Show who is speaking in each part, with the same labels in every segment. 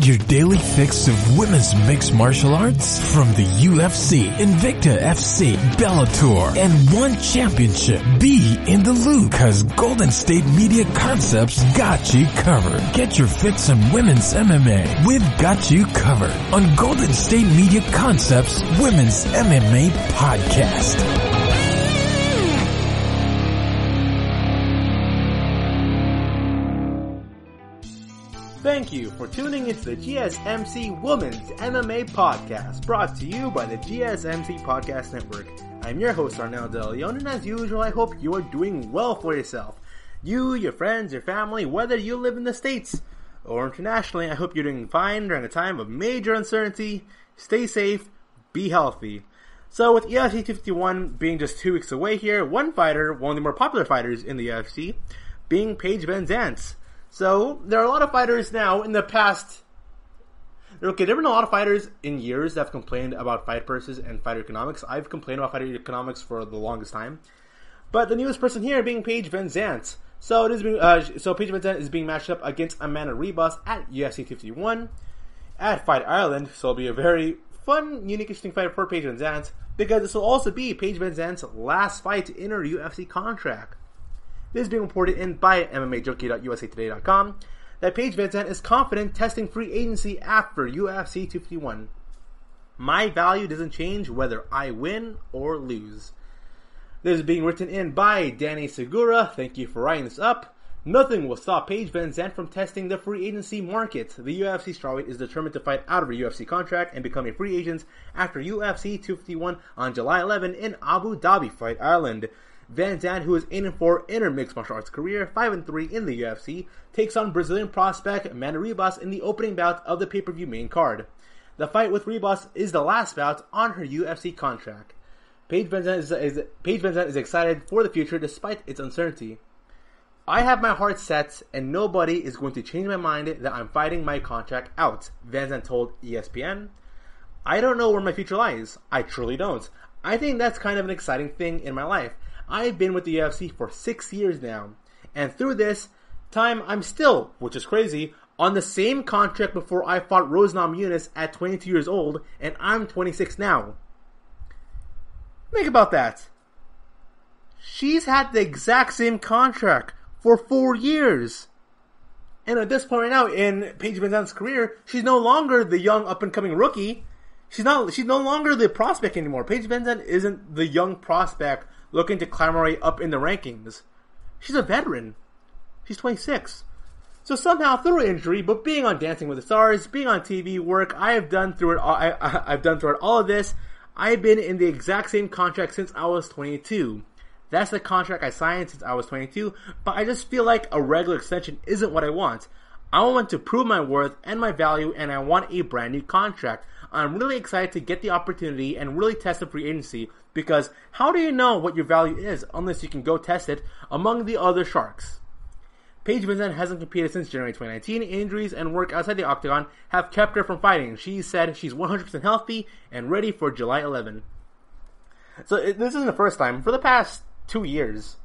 Speaker 1: Need your daily fix of women's mixed martial arts? From the UFC, Invicta FC, Bellator, and one championship. Be in the loop, cause Golden State Media Concepts got you covered. Get your fix on women's MMA with Got You Covered on Golden State Media Concepts Women's MMA Podcast.
Speaker 2: Thank you for tuning into the GSMC Women's MMA Podcast, brought to you by the GSMC Podcast Network. I'm your host, Arnel De Leon, and as usual, I hope you are doing well for yourself. You, your friends, your family, whether you live in the States or internationally, I hope you're doing fine during a time of major uncertainty. Stay safe, be healthy. So with UFC 251 being just 2 weeks away here, one fighter, one of the more popular fighters in the UFC, being Paige VanZant. So, there are a lot of fighters now in the past. There have been a lot of fighters in years that have complained about fight purses and fighter economics. I've complained about fighter economics for the longest time. But the newest person here being Paige VanZant. So, Paige VanZant is being matched up against Amanda Ribas at UFC 251 at Fight Ireland. So, it'll be a very fun, unique, interesting fight for Paige VanZant, because this will also be Paige VanZant's last fight in her UFC contract. This is being reported in by MMAJunkie.usatoday.com that Paige VanZant is confident testing free agency after UFC 251. My value doesn't change whether I win or lose. This is being written in by Danny Segura. Thank you for writing this up. Nothing will stop Paige VanZant from testing the free agency market. The UFC Strawweight is determined to fight out of her UFC contract and become a free agent after UFC 251 on July 11 in Abu Dhabi, Fight Ireland. VanZant, who is in for her mixed martial arts career, 5-3 in the UFC, takes on Brazilian prospect Amanda Ribas in the opening bout of the pay-per-view main card. The fight with Ribas is the last bout on her UFC contract. Paige VanZant is excited for the future despite its uncertainty. I have my heart set, and nobody is going to change my mind that I'm fighting my contract out, VanZant told ESPN. I don't know where my future lies. I truly don't. I think that's kind of an exciting thing in my life. I've been with the UFC for 6 years now, and through this time, I'm still, which is crazy, on the same contract before I fought Rose Namajunas at 22 years old, and I'm 26 now. Think about that. She's had the exact same contract for 4 years. And at this point right now in Paige VanZant's career, she's no longer the young up-and-coming rookie. She's no longer the prospect anymore. Paige VanZant isn't the young prospect looking to climb her way up in the rankings. She's a veteran. She's 26. So somehow through injury, but being on Dancing with the Stars, being on TV work, I've done through it all of this. I've been in the exact same contract since I was 22. That's the contract I signed since I was 22, but I just feel like a regular extension isn't what I want. I want to prove my worth and my value, and I want a brand new contract. I'm really excited to get the opportunity and really test the free agency, because how do you know what your value is unless you can go test it among the other sharks? Paige VanZant hasn't competed since January 2019. Injuries and work outside the octagon have kept her from fighting. She said she's 100% healthy and ready for July 11. So this isn't the first time. For the past 2 years,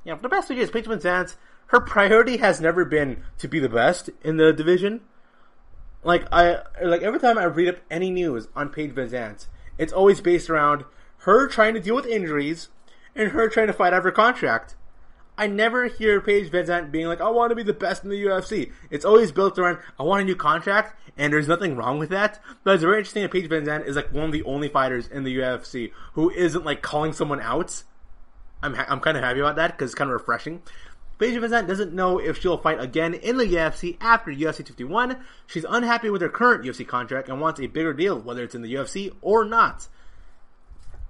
Speaker 2: Paige VanZant, her priority has never been to be the best in the division. Every time I read up any news on Paige VanZant, it's always based around her trying to deal with injuries and her trying to fight out of her contract. I never hear Paige VanZant being like, I want to be the best in the UFC. It's always built around, I want a new contract, and there's nothing wrong with that. But it's very interesting that Paige VanZant is one of the only fighters in the UFC who isn't calling someone out. I'm kind of happy about that because it's kind of refreshing. Paige VanZant doesn't know if she'll fight again in the UFC after UFC 251. She's unhappy with her current UFC contract and wants a bigger deal, whether it's in the UFC or not.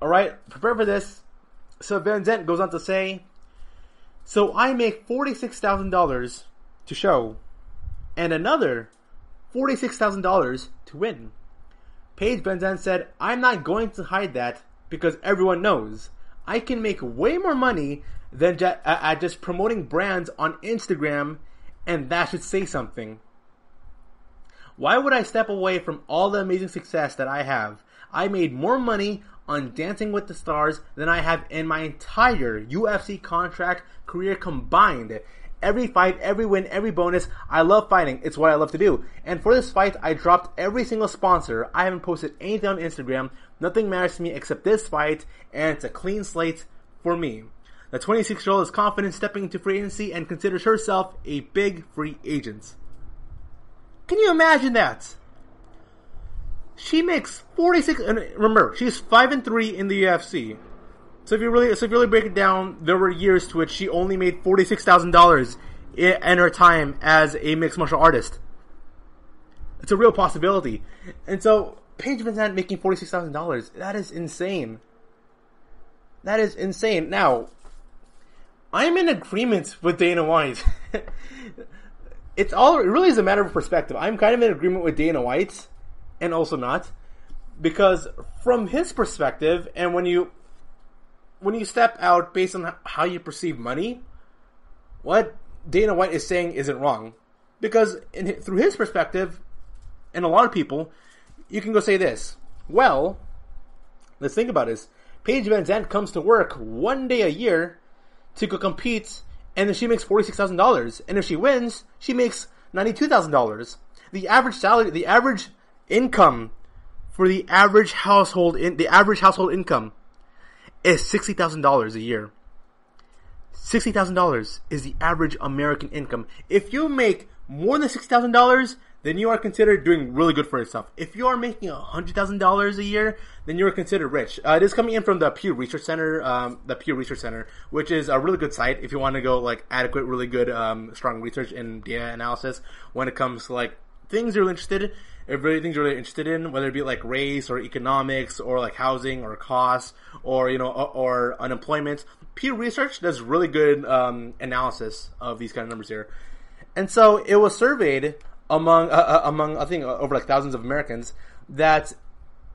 Speaker 2: Alright, prepare for this. So VanZant goes on to say, so I make $46,000 to show, and another $46,000 to win. Paige VanZant said, I'm not going to hide that because everyone knows. I can make way more money than just promoting brands on Instagram, and that should say something. Why would I step away from all the amazing success that I have? I made more money on Dancing with the Stars than I have in my entire UFC contract career combined. every fight, every win, every bonus. I love fighting. It's what I love to do. And for this fight, I dropped every single sponsor. I haven't posted anything on Instagram. Nothing matters to me except this fight, and it's a clean slate for me. The 26-year-old is confident stepping into free agency and considers herself a big free agent. Can you imagine that? She makes 46, and remember, she's 5-3 in the UFC. So if you really break it down, there were years to which she only made $46,000 in her time as a mixed martial artist. It's a real possibility. And so, Paige VanZant making $46,000, that is insane. That is insane. Now, I'm in agreement with Dana White. It really is a matter of perspective. I'm kind of in agreement with Dana White, and also not, because from his perspective, and when you step out based on how you perceive money, what Dana White is saying isn't wrong. Because through his perspective, and a lot of people, you can go say this. Well, let's think about this. Paige VanZant comes to work one day a year to go compete, and then she makes $46,000. And if she wins, she makes $92,000. The average salary, the average income for the average household income is $60,000 a year. $60,000 is the average American income. If you make more than $60,000, then you are considered doing really good for yourself. If you are making $100,000 a year, then you are considered rich. It is coming in from the Pew Research Center, which is a really good site if you want to go like adequate, really good, strong research and data analysis when it comes to like things you're interested in. If really things you're really interested in, whether it be like race or economics or like housing or costs or or unemployment, Pew Research does really good analysis of these kind of numbers here. And so it was surveyed among I think over like thousands of Americans that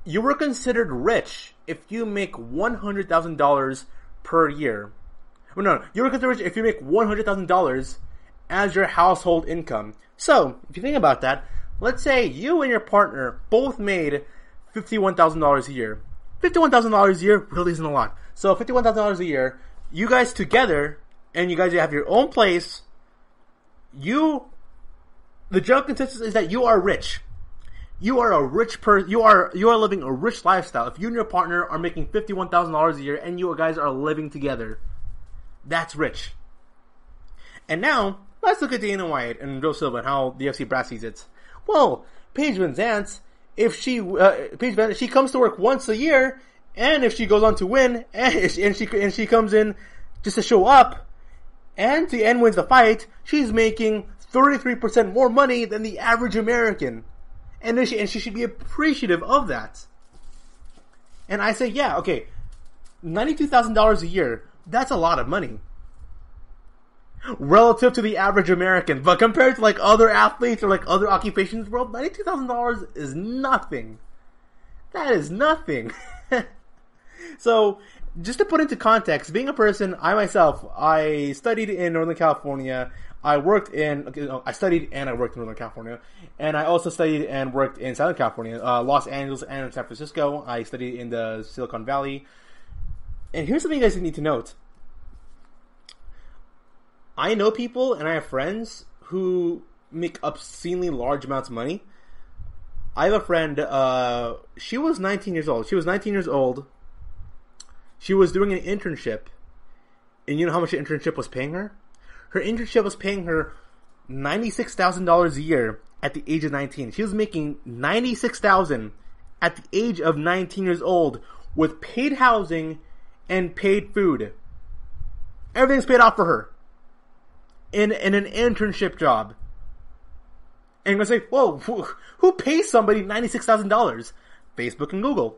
Speaker 2: you were considered rich if you make $100,000 per year. Well, no, you were considered rich if you make $100,000 as your household income. So if you think about that, let's say you and your partner both made $51,000 a year. $51,000 a year really isn't a lot. So $51,000 a year, you guys together, and you guys have your own place. The general consensus is that you are rich. You are a rich person. You are living a rich lifestyle. If you and your partner are making $51,000 a year and you guys are living together, that's rich. And now let's look at Dana White and Joe Silva and how the UFC brass sees it. Well, Paige VanZant, if she comes to work once a year, and if she goes on to win, and she comes in just to show up, and wins the fight, she's making 33% more money than the average American. And she should be appreciative of that. And I say, yeah, okay, $92,000 a year, that's a lot of money. Relative to the average American. But compared to like other athletes or like other occupations in the world, $92,000 is nothing. That is nothing. So, just to put into context, being a person, I studied in Northern California. I studied and I worked in Northern California. And I also studied and worked in Southern California, Los Angeles and San Francisco. I studied in the Silicon Valley. And here's something you guys need to note. I know people and I have friends who make obscenely large amounts of money. I have a friend, she was 19 years old. She was doing an internship. And you know how much the internship was paying her? Her internship was paying her $96,000 a year at the age of 19. She was making $96,000 at the age of 19 years old with paid housing and paid food. Everything's paid off for her. In an internship job. And you're going to say, whoa, who pays somebody $96,000? Facebook and Google.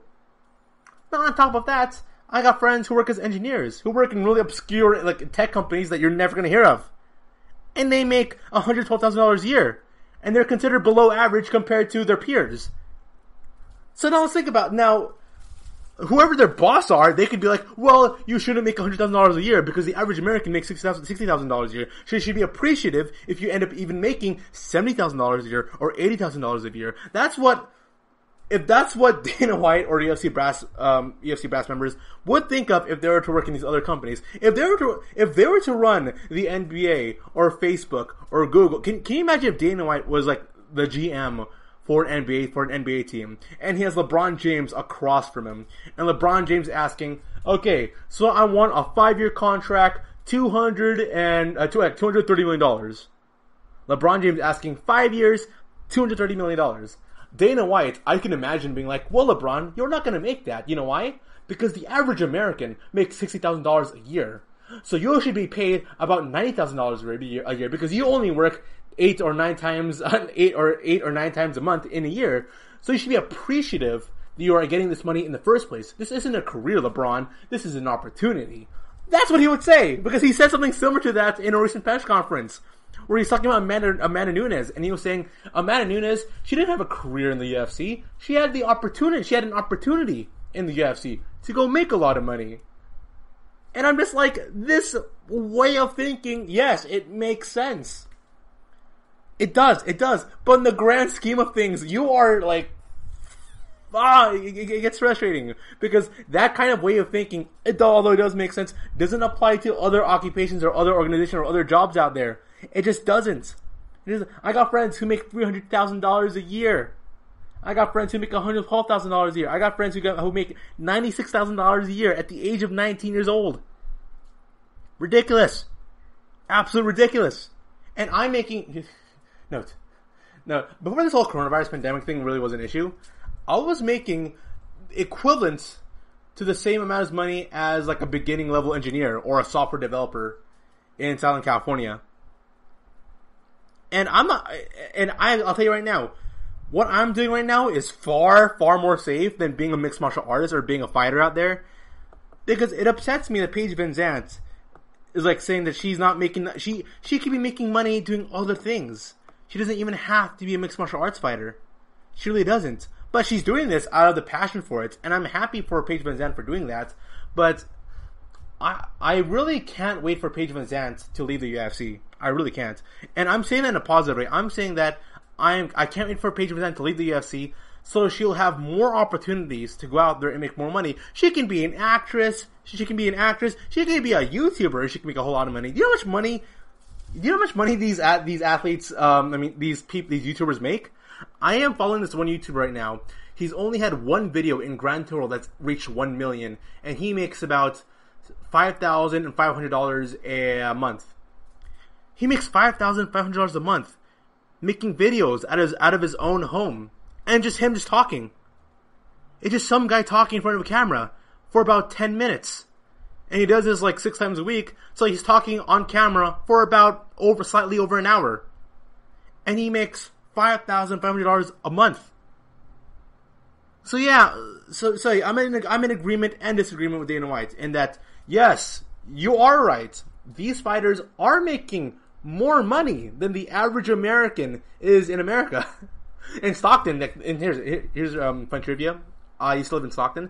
Speaker 2: Now on top of that, I got friends who work as engineers, who work in really obscure like tech companies that you're never going to hear of. And they make $112,000 a year. And they're considered below average compared to their peers. So now let's think about, whoever their boss are, they could be like, well, you shouldn't make $100,000 a year because the average American makes $60,000 a year. So you should be appreciative if you end up even making $70,000 a year or $80,000 a year. That's what if that's what Dana White or UFC brass members would think of if they were to work in these other companies, if they were to run the NBA or Facebook or Google, can you imagine if Dana White was like the GM for an NBA team, and he has LeBron James across from him, and LeBron James asking, okay, so I want a 5-year contract, $230 million. LeBron James asking 5 years, $230 million. Dana White, I can imagine being like, well, LeBron, you're not going to make that. You know why? Because the average American makes $60,000 a year. So you should be paid about $90,000 a year because you only work 8 or 9 times a month in a year. So you should be appreciative that you are getting this money in the first place. This isn't a career, LeBron. This is an opportunity. That's what he would say, because he said something similar to that in a recent press conference, where he's talking about Amanda Nunes, and he was saying, Amanda Nunes, she didn't have a career in the UFC. She had an opportunity in the UFC to go make a lot of money. And I'm just like, this way of thinking, yes, it makes sense. It does. But in the grand scheme of things, you are like, it gets frustrating, because that kind of way of thinking, although it does make sense, doesn't apply to other occupations or other organizations or other jobs out there. It just doesn't. I got friends who make $300,000 a year. I got friends who make $112,000 a year. I got friends who make $96,000 a year at the age of 19 years old. Ridiculous. Absolute ridiculous. And I'm making... No. Before this whole coronavirus pandemic thing really was an issue, I was making equivalent to the same amount of money as like a beginning level engineer or a software developer in Southern California. And I'll tell you right now, what I'm doing right now is far, far more safe than being a mixed martial artist or being a fighter out there. Because it upsets me that Paige Van Zandt is like saying that she's not making, she could be making money doing other things. She doesn't even have to be a mixed martial arts fighter. She really doesn't. But she's doing this out of the passion for it, and I'm happy for Paige Van Zandt for doing that. But I really can't wait for Paige Van Zandt to leave the UFC. I really can't. And I'm saying that in a positive way. I'm saying that I can't wait for Paige Van Zandt to leave the UFC so she'll have more opportunities to go out there and make more money. She can be an actress. She can be a YouTuber. She can make a whole lot of money. Do you know how much money these athletes, these YouTubers make? I am following this one YouTuber right now. He's only had one video in grand total that's reached 1 million, and he makes about $5,500 a month. He makes $5,500 a month making videos out of his own home, and just him just talking. It's just some guy talking in front of a camera for about 10 minutes. And he does this like 6 times a week, so he's talking on camera for about slightly over an hour. And he makes $5,500 a month. So yeah, so I'm in agreement and disagreement with Dana White in that, yes, you are right. These fighters are making more money than the average American is in America. In Stockton, and here's fun trivia. I used to live in Stockton.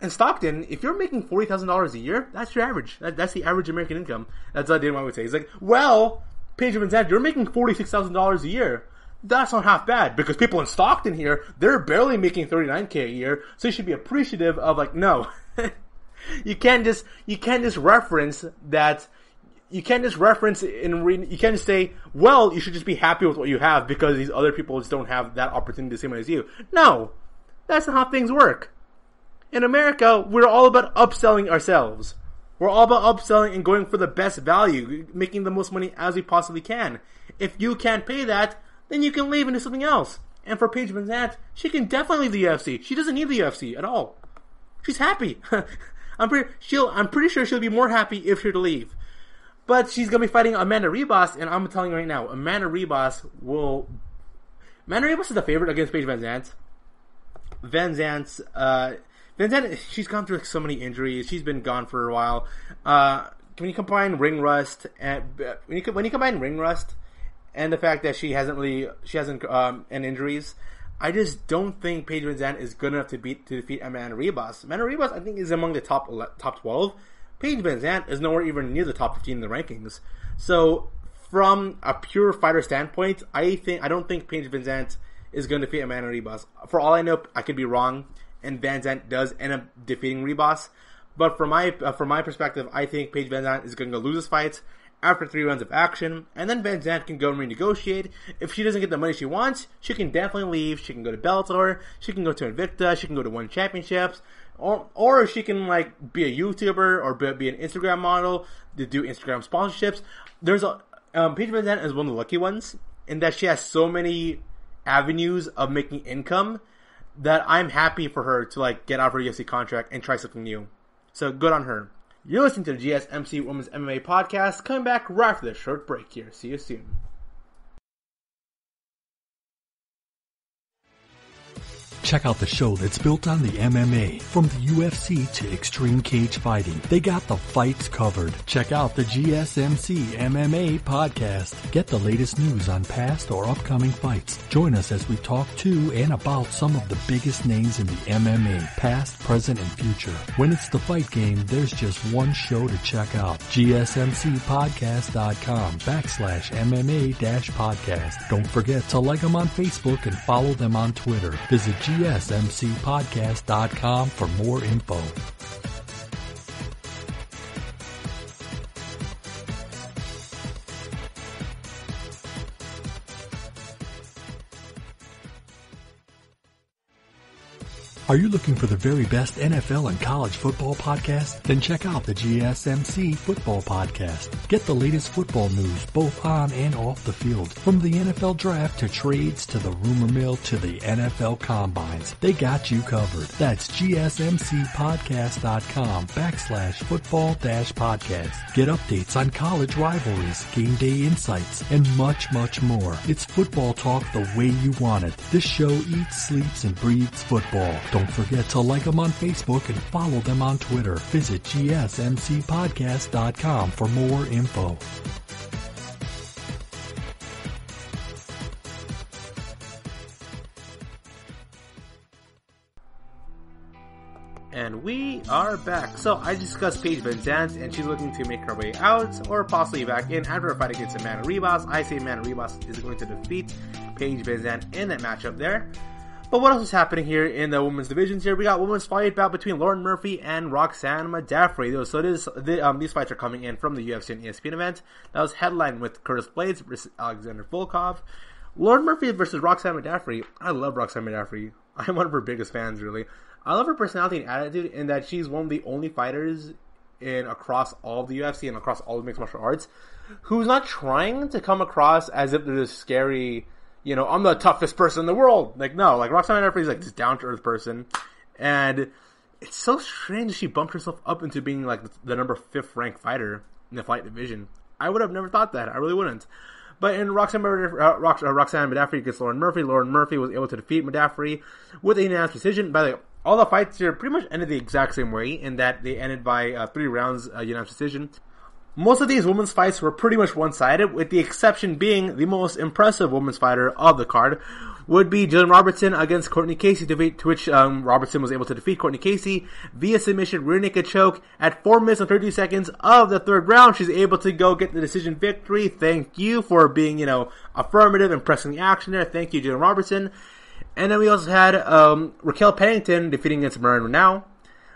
Speaker 2: In Stockton, if you're making $40,000 a year, that's your average. That's the average American income. That's what Dana White would say. He's like, well, Paige Van Zandt, you're making $46,000 a year. That's not half bad, because people in Stockton here, they're barely making $39K a year, so you should be appreciative of, like, no. You can't just reference that. You can't just say, well, you should just be happy with what you have because these other people just don't have that opportunity the same way as you. No. That's not how things work. In America, we're all about upselling ourselves. We're all about upselling and going for the best value, making the most money as we possibly can. If you can't pay that, then you can leave and do something else. And for Paige Van Zandt, she can definitely leave the UFC. She doesn't need the UFC at all. She's happy. I'm pretty sure she'll be more happy if she were to leave. But she's going to be fighting Amanda Ribas, and I'm telling you right now, Amanda Ribas is the favorite against Paige Van Zandt. Van Zandt, she's gone through so many injuries. She's been gone for a while. When you combine ring rust and the fact that she hasn't and injuries, I just don't think Paige Van Zandt is good enough to defeat Amanda Ribas. Amanda Ribas, I think, is among the top 12. Paige Van Zandt is nowhere even near the top 15 in the rankings. So, from a pure fighter standpoint, I don't think Paige Van Zandt is going to defeat Amanda Ribas. For all I know, I could be wrong, and Van Zandt does end up defeating Ribas. But from my perspective, I think Paige Van Zandt is going to go lose this fight after 3 rounds of action, and then Van Zandt can go and renegotiate. If she doesn't get the money she wants, she can definitely leave. She can go to Bellator, she can go to Invicta, she can go to One Championships, or she can like be a YouTuber or be an Instagram model to do Instagram sponsorships. There's Paige Van Zandt is one of the lucky ones in that she has so many avenues of making income that I'm happy for her to like get out of her UFC contract and try something new. So good on her. You're listening to the GSMC Women's MMA Podcast. Coming back right after this short break here. See you soon.
Speaker 3: Check out the show that's built on the MMA. From the UFC to extreme cage fighting, they got the fights covered. Check out the GSMC MMA Podcast. Get the latest news on past or upcoming fights. Join us as we talk to and about some of the biggest names in the MMA, past, present, and future. When it's the fight game, there's just one show to check out. GSMCpodcast.com/MMA-podcast. Don't forget to like them on Facebook and follow them on Twitter. Visit GSMCpodcast.com for more info. Are you looking for the very best NFL and college football podcast? Then check out the GSMC Football Podcast. Get the latest football news both on and off the field. From the NFL Draft to trades to the rumor mill to the NFL Combines. They got you covered. That's GSMCpodcast.com/football-podcast. Get updates on college rivalries, game day insights, and much, much more. It's football talk the way you want it. This show eats, sleeps, and breathes football. Don't forget to like them on Facebook and follow them on Twitter. Visit GSMCpodcast.com for more info.
Speaker 2: And we are back. So I discussed Paige Van Zandt, and she's looking to make her way out or possibly back in after a fight against Amanda Ribas. I say Amanda Ribas is going to defeat Paige Van Zandt in that matchup there. But what else is happening here in the women's divisions here? We got women's fight bout between Lauren Murphy and Roxanne Modafferi. So these fights are coming in from the UFC and ESPN event. That was headlined with Curtis Blades versus Alexander Volkov. Lauren Murphy versus Roxanne Modafferi. I love Roxanne Modafferi. I'm one of her biggest fans, really. I love her personality and attitude in that she's one of the only fighters across all of the UFC and across all of mixed martial arts who's not trying to come across as if they're this scary, I'm the toughest person in the world. Like, no, like Roxanne Modafferi is like this down-to-earth person. And it's so strange she bumped herself up into being like the number 5th ranked fighter in the fight division. I would have never thought that. I really wouldn't. But in Roxanne Modafferi against Lauren Murphy was able to defeat Modafferi with a unanimous decision. By the way, all the fights here pretty much ended the exact same way in that they ended by 3 rounds unanimous decision. Most of these women's fights were pretty much one-sided, with the exception being the most impressive women's fighter of the card would be Jillian Robertson against Courtney Casey, to which Robertson was able to defeat Courtney Casey via submission, rear naked choke at 4 minutes and 30 seconds of the 3rd round. She's able to go get the decision victory. Thank you for being, affirmative and pressing the action there. Thank you, Jillian Robertson. And then we also had Raquel Pennington defeating against Marion Reneau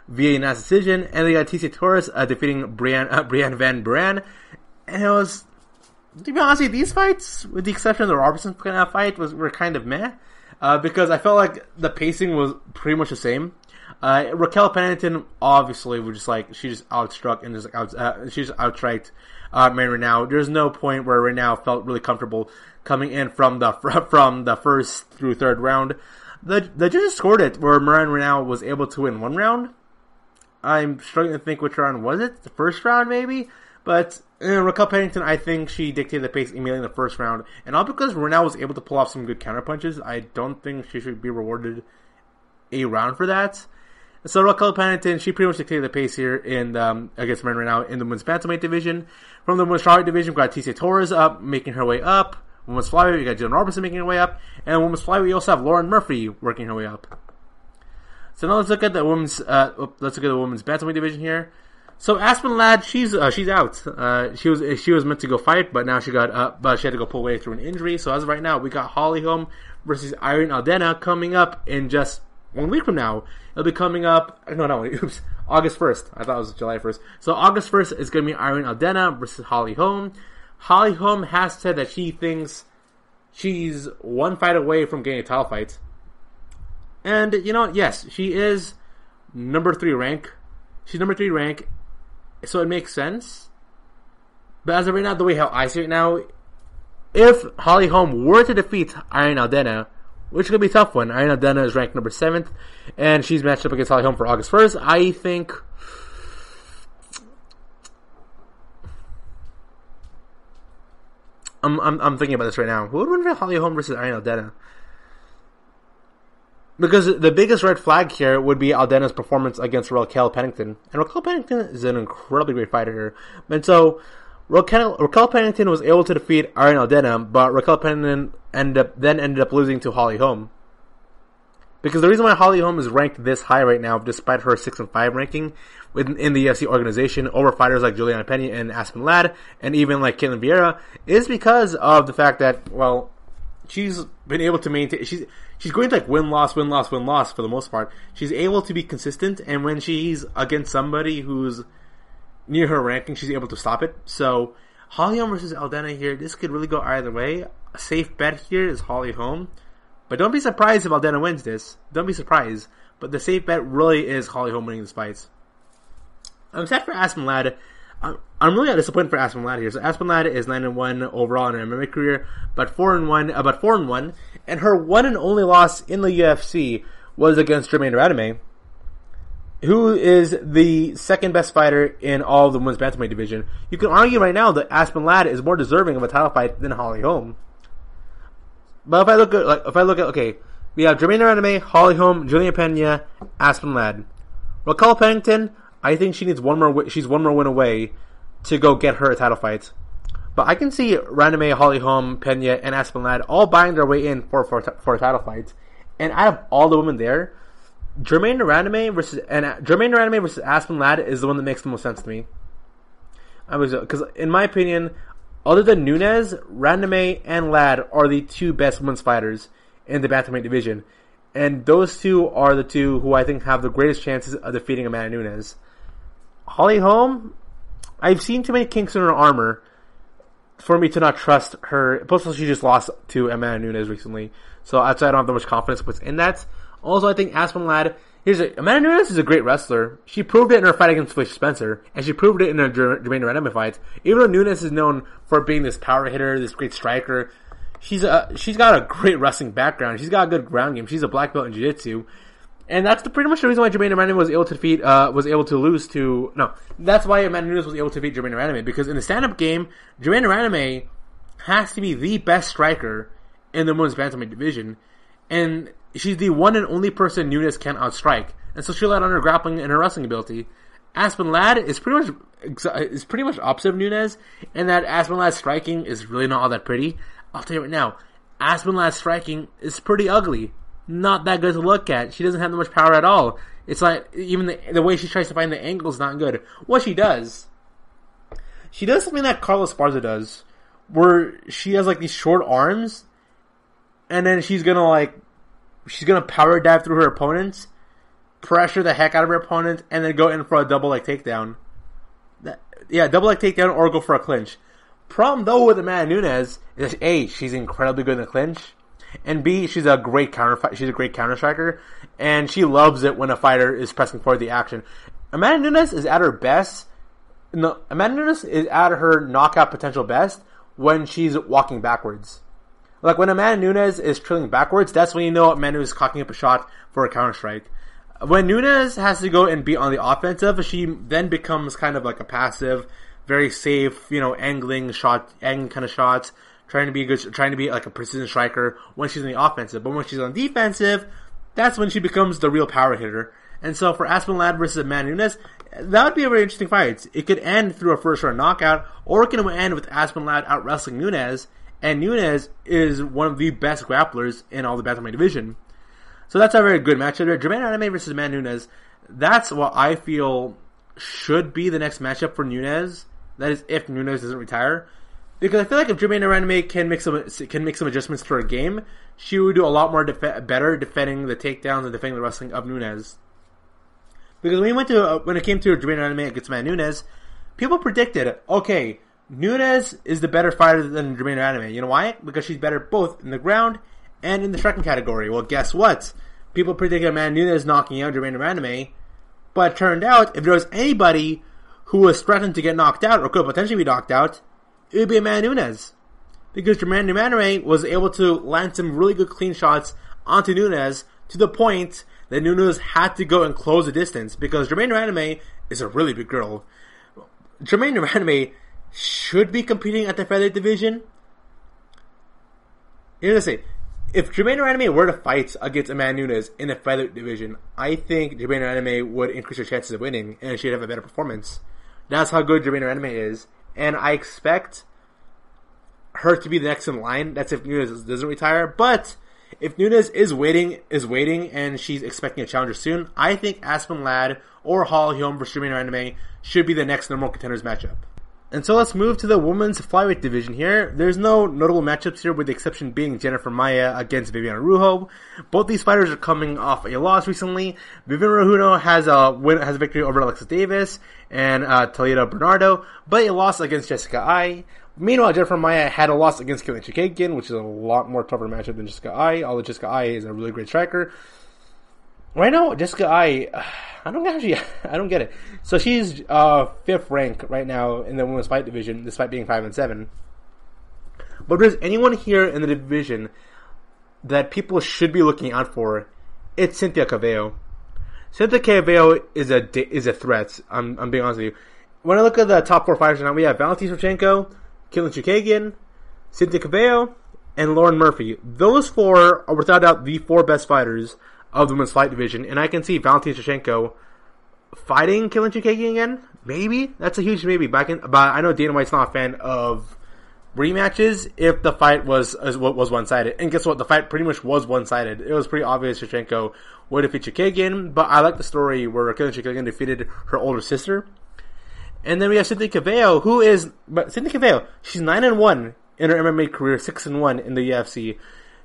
Speaker 2: via unanimous decision, and they got Ticia Torres defeating Brianne Van Buren. And it was, to be honest, these fights, with the exception of the Robertson fight, were kind of meh, because I felt like the pacing was pretty much the same. Raquel Pennington obviously was just like, she just outstruck and she just outstriked Marion Reneau. There's no point where Reneau felt really comfortable coming in from the 1st through 3rd round. The judges scored it where Marion Reneau was able to win 1 round. I'm struggling to think which round was it. The 1st round, maybe? But Raquel Pennington, I think she dictated the pace immediately in the 1st round. And all because Reneau was able to pull off some good counter punches, I don't think she should be rewarded a round for that. So Raquel Pennington, she pretty much dictated the pace here against Marion Reneau in the women's bantamweight division. From the women's strawweight division, we got Ticia Torres up, making her way up. Women's flyweight, we got Jillian Robertson making her way up. And women's flyweight, we also have Lauren Murphy working her way up. So now let's look at the women's bantamweight division here. So Aspen Ladd, she's out. She was meant to go fight, but now she had to go pull away through an injury. So as of right now, we got Holly Holm versus Irene Aldana coming up in just 1 week from now. It'll be coming up, August 1st. I thought it was July 1st. So August 1st is going to be Irene Aldana versus Holly Holm. Holly Holm has said that she thinks she's one fight away from getting a title fight. And, yes, she is number 3 rank. She's number 3 rank, so it makes sense. But as of right now, the way how I see it now, if Holly Holm were to defeat Irene Aldana, which could be a tough one. Irene Aldana is ranked number 7th, and she's matched up against Holly Holm for August 1st. I think I'm thinking about this right now. Who would win for Holly Holm versus Arnel Aldana? Because the biggest red flag here would be Aldana's performance against Raquel Pennington. And Raquel Pennington is an incredibly great fighter here. And so Raquel Pennington was able to defeat Arnel Aldana, but Raquel Pennington ended up losing to Holly Holm. Because the reason why Holly Holm is ranked this high right now, despite her 6-5 ranking in the UFC organization over fighters like Juliana Pena and Aspen Ladd, and even like Caitlin Vieira, is because of the fact that, well, she's been able to maintain. She's going to like win-loss for the most part. She's able to be consistent, and when she's against somebody who's near her ranking, she's able to stop it. So Holly Holm versus Aldana here, this could really go either way. A safe bet here is Holly Holm. But don't be surprised if Aldana wins this. Don't be surprised. But the safe bet really is Holly Holm winning this fight. I'm sad for Aspen Ladd. I'm really disappointed for Aspen Ladd here. So Aspen Ladd is 9-1 overall in her MMA career, but 4-1, and her one and only loss in the UFC was against Germaine Radame, who is the second best fighter in all of the women's bantamweight division. You can argue right now that Aspen Ladd is more deserving of a title fight than Holly Holm. But if I look at, okay, we have Germaine Radame, Holly Holm, Juliana Pena, Aspen Ladd. Raquel Pennington, I think she's one more win away to go get her a title fight. But I can see Radame, Holly Holm, Pena, and Aspen Ladd all buying their way in for a title fight. And out of all the women there, Germaine Radame versus Aspen Ladd is the one that makes the most sense to me. Because in my opinion, other than Nunes, Radame and Ladd are the two best women's fighters in the bantamweight division. And those two are the two who I think have the greatest chances of defeating Amanda Nunes. Holly Holm, I've seen too many kinks in her armor for me to not trust her. Plus, she just lost to Amanda Nunes recently. So outside, I don't have that much confidence within that. Also, I think Aspen Ladd, Amanda Nunes is a great wrestler. She proved it in her fight against Felicia Spencer, and she proved it in her Germaine Radame fight. Even though Nunes is known for being this power hitter, this great striker, she's got a great wrestling background. She's got a good ground game. She's a black belt in jiu-jitsu. And that's pretty much the reason why Germaine Radame was able to defeat Germaine Radame, because in the stand-up game, Germaine Radame has to be the best striker in the women's bantamweight division, and she's the one and only person Nunes can outstrike, and so she relied on her grappling and her wrestling ability. Aspen Ladd is pretty much opposite of Nunes, and that Aspen Ladd's striking is really not all that pretty. I'll tell you right now, Aspen Ladd's striking is pretty ugly. Not that good to look at. She doesn't have that much power at all. It's like, even the way she tries to find the angle is not good. What she does something that Carlos Esparza does, where she has like these short arms, and then she's gonna power dive through her opponents, pressure the heck out of her opponent, and then go in for a double leg takedown. Double leg takedown or go for a clinch. Problem though with Amanda Nunes is that A, she's incredibly good in the clinch, and B, she's a great counter striker, and she loves it when a fighter is pressing forward the action. Amanda Nunes is at her best. Amanda Nunes is at her knockout potential best when she's walking backwards. Like when Amanda Nunes is trailing backwards, that's when you know Amanda Nunes is cocking up a shot for a counter strike. When Nunes has to go and be on the offensive, she then becomes kind of like a passive, very safe, angling kind of shots, trying to be like a precision striker when she's in the offensive. But when she's on defensive, that's when she becomes the real power hitter. And so for Aspen Ladd versus Amanda Nunes, that would be a very interesting fight. It could end through a first round knockout, or it can end with Aspen Ladd out wrestling Nunes. And Nunes is one of the best grapplers in all the bantamweight division. So that's a very good matchup there. Germaine Radame versus Amanda Nunes. That's what I feel should be the next matchup for Nunes. That is, if Nunes doesn't retire. Because I feel like if Germaine Radame can make some adjustments to her game, she would do a lot more better defending the takedowns and defending the wrestling of Nunes. Because when it came to Jermaine Anime against Amanda Nunes, people predicted, okay, Nunes is the better fighter than Jermaine Anime. You know why? Because she's better both in the ground and in the striking category. Well, guess what? People predicted Amanda Nunes knocking out Jermaine Anime, but it turned out if there was anybody who was threatened to get knocked out or could potentially be knocked out, it would be Amanda Nunes. Because Jermaine Anime was able to land some really good clean shots onto Nunes to the point that Nunes had to go and close the distance because Jermaine Anime is a really big girl. Jermaine Anime should be competing at the featherweight division. Here's the thing. If Jermaine Anime were to fight against Amanda Nunes in the featherweight division, I think Jermaine Anime would increase her chances of winning and she'd have a better performance. That's how good Jermaine Anime is. And I expect her to be the next in line. That's if Nunes doesn't retire. But if Nunes is waiting and she's expecting a challenger soon, I think Aspen Ladd or Holly Holm versus Jermaine Anime should be the next number one contenders matchup. And so let's move to the women's flyweight division here. There's no notable matchups here with the exception being Jennifer Maia against Viviana Rujo. Both these fighters are coming off a loss recently. Viviana Rujo has a victory over Alexis Davis and Talita Bernardo, but a loss against Jessica Ai. Meanwhile, Jennifer Maia had a loss against Katlyn Chookagian, which is a lot more tougher matchup than Jessica Ai, although Jessica Ai is a really great striker. Right now, Jessica Ai, I don't get it. So she's 5th rank right now in the women's fight division, despite being 5-7. But if there's anyone here in the division that people should be looking out for, it's Cynthia Calvillo. Cynthia Calvillo is a threat. I'm being honest with you. When I look at the top 4 fighters now, we have Valentina Shevchenko, Katlyn Chookagian, Cynthia Calvillo, and Lauren Murphy. Those 4 are without doubt the 4 best fighters of the women's fight division, and I can see Valentina Shevchenko fighting Katlyn Chookagian again. Maybe that's a huge maybe. But I know Dana White's not a fan of rematches if the fight was one-sided. And guess what? The fight pretty much was one-sided. It was pretty obvious Shevchenko would defeat Chookagian, but I like the story where Katlyn Chookagian defeated her older sister. And then we have Cynthia Calvillo, Cynthia Calvillo, she's 9-1 in her MMA career, 6-1 in the UFC.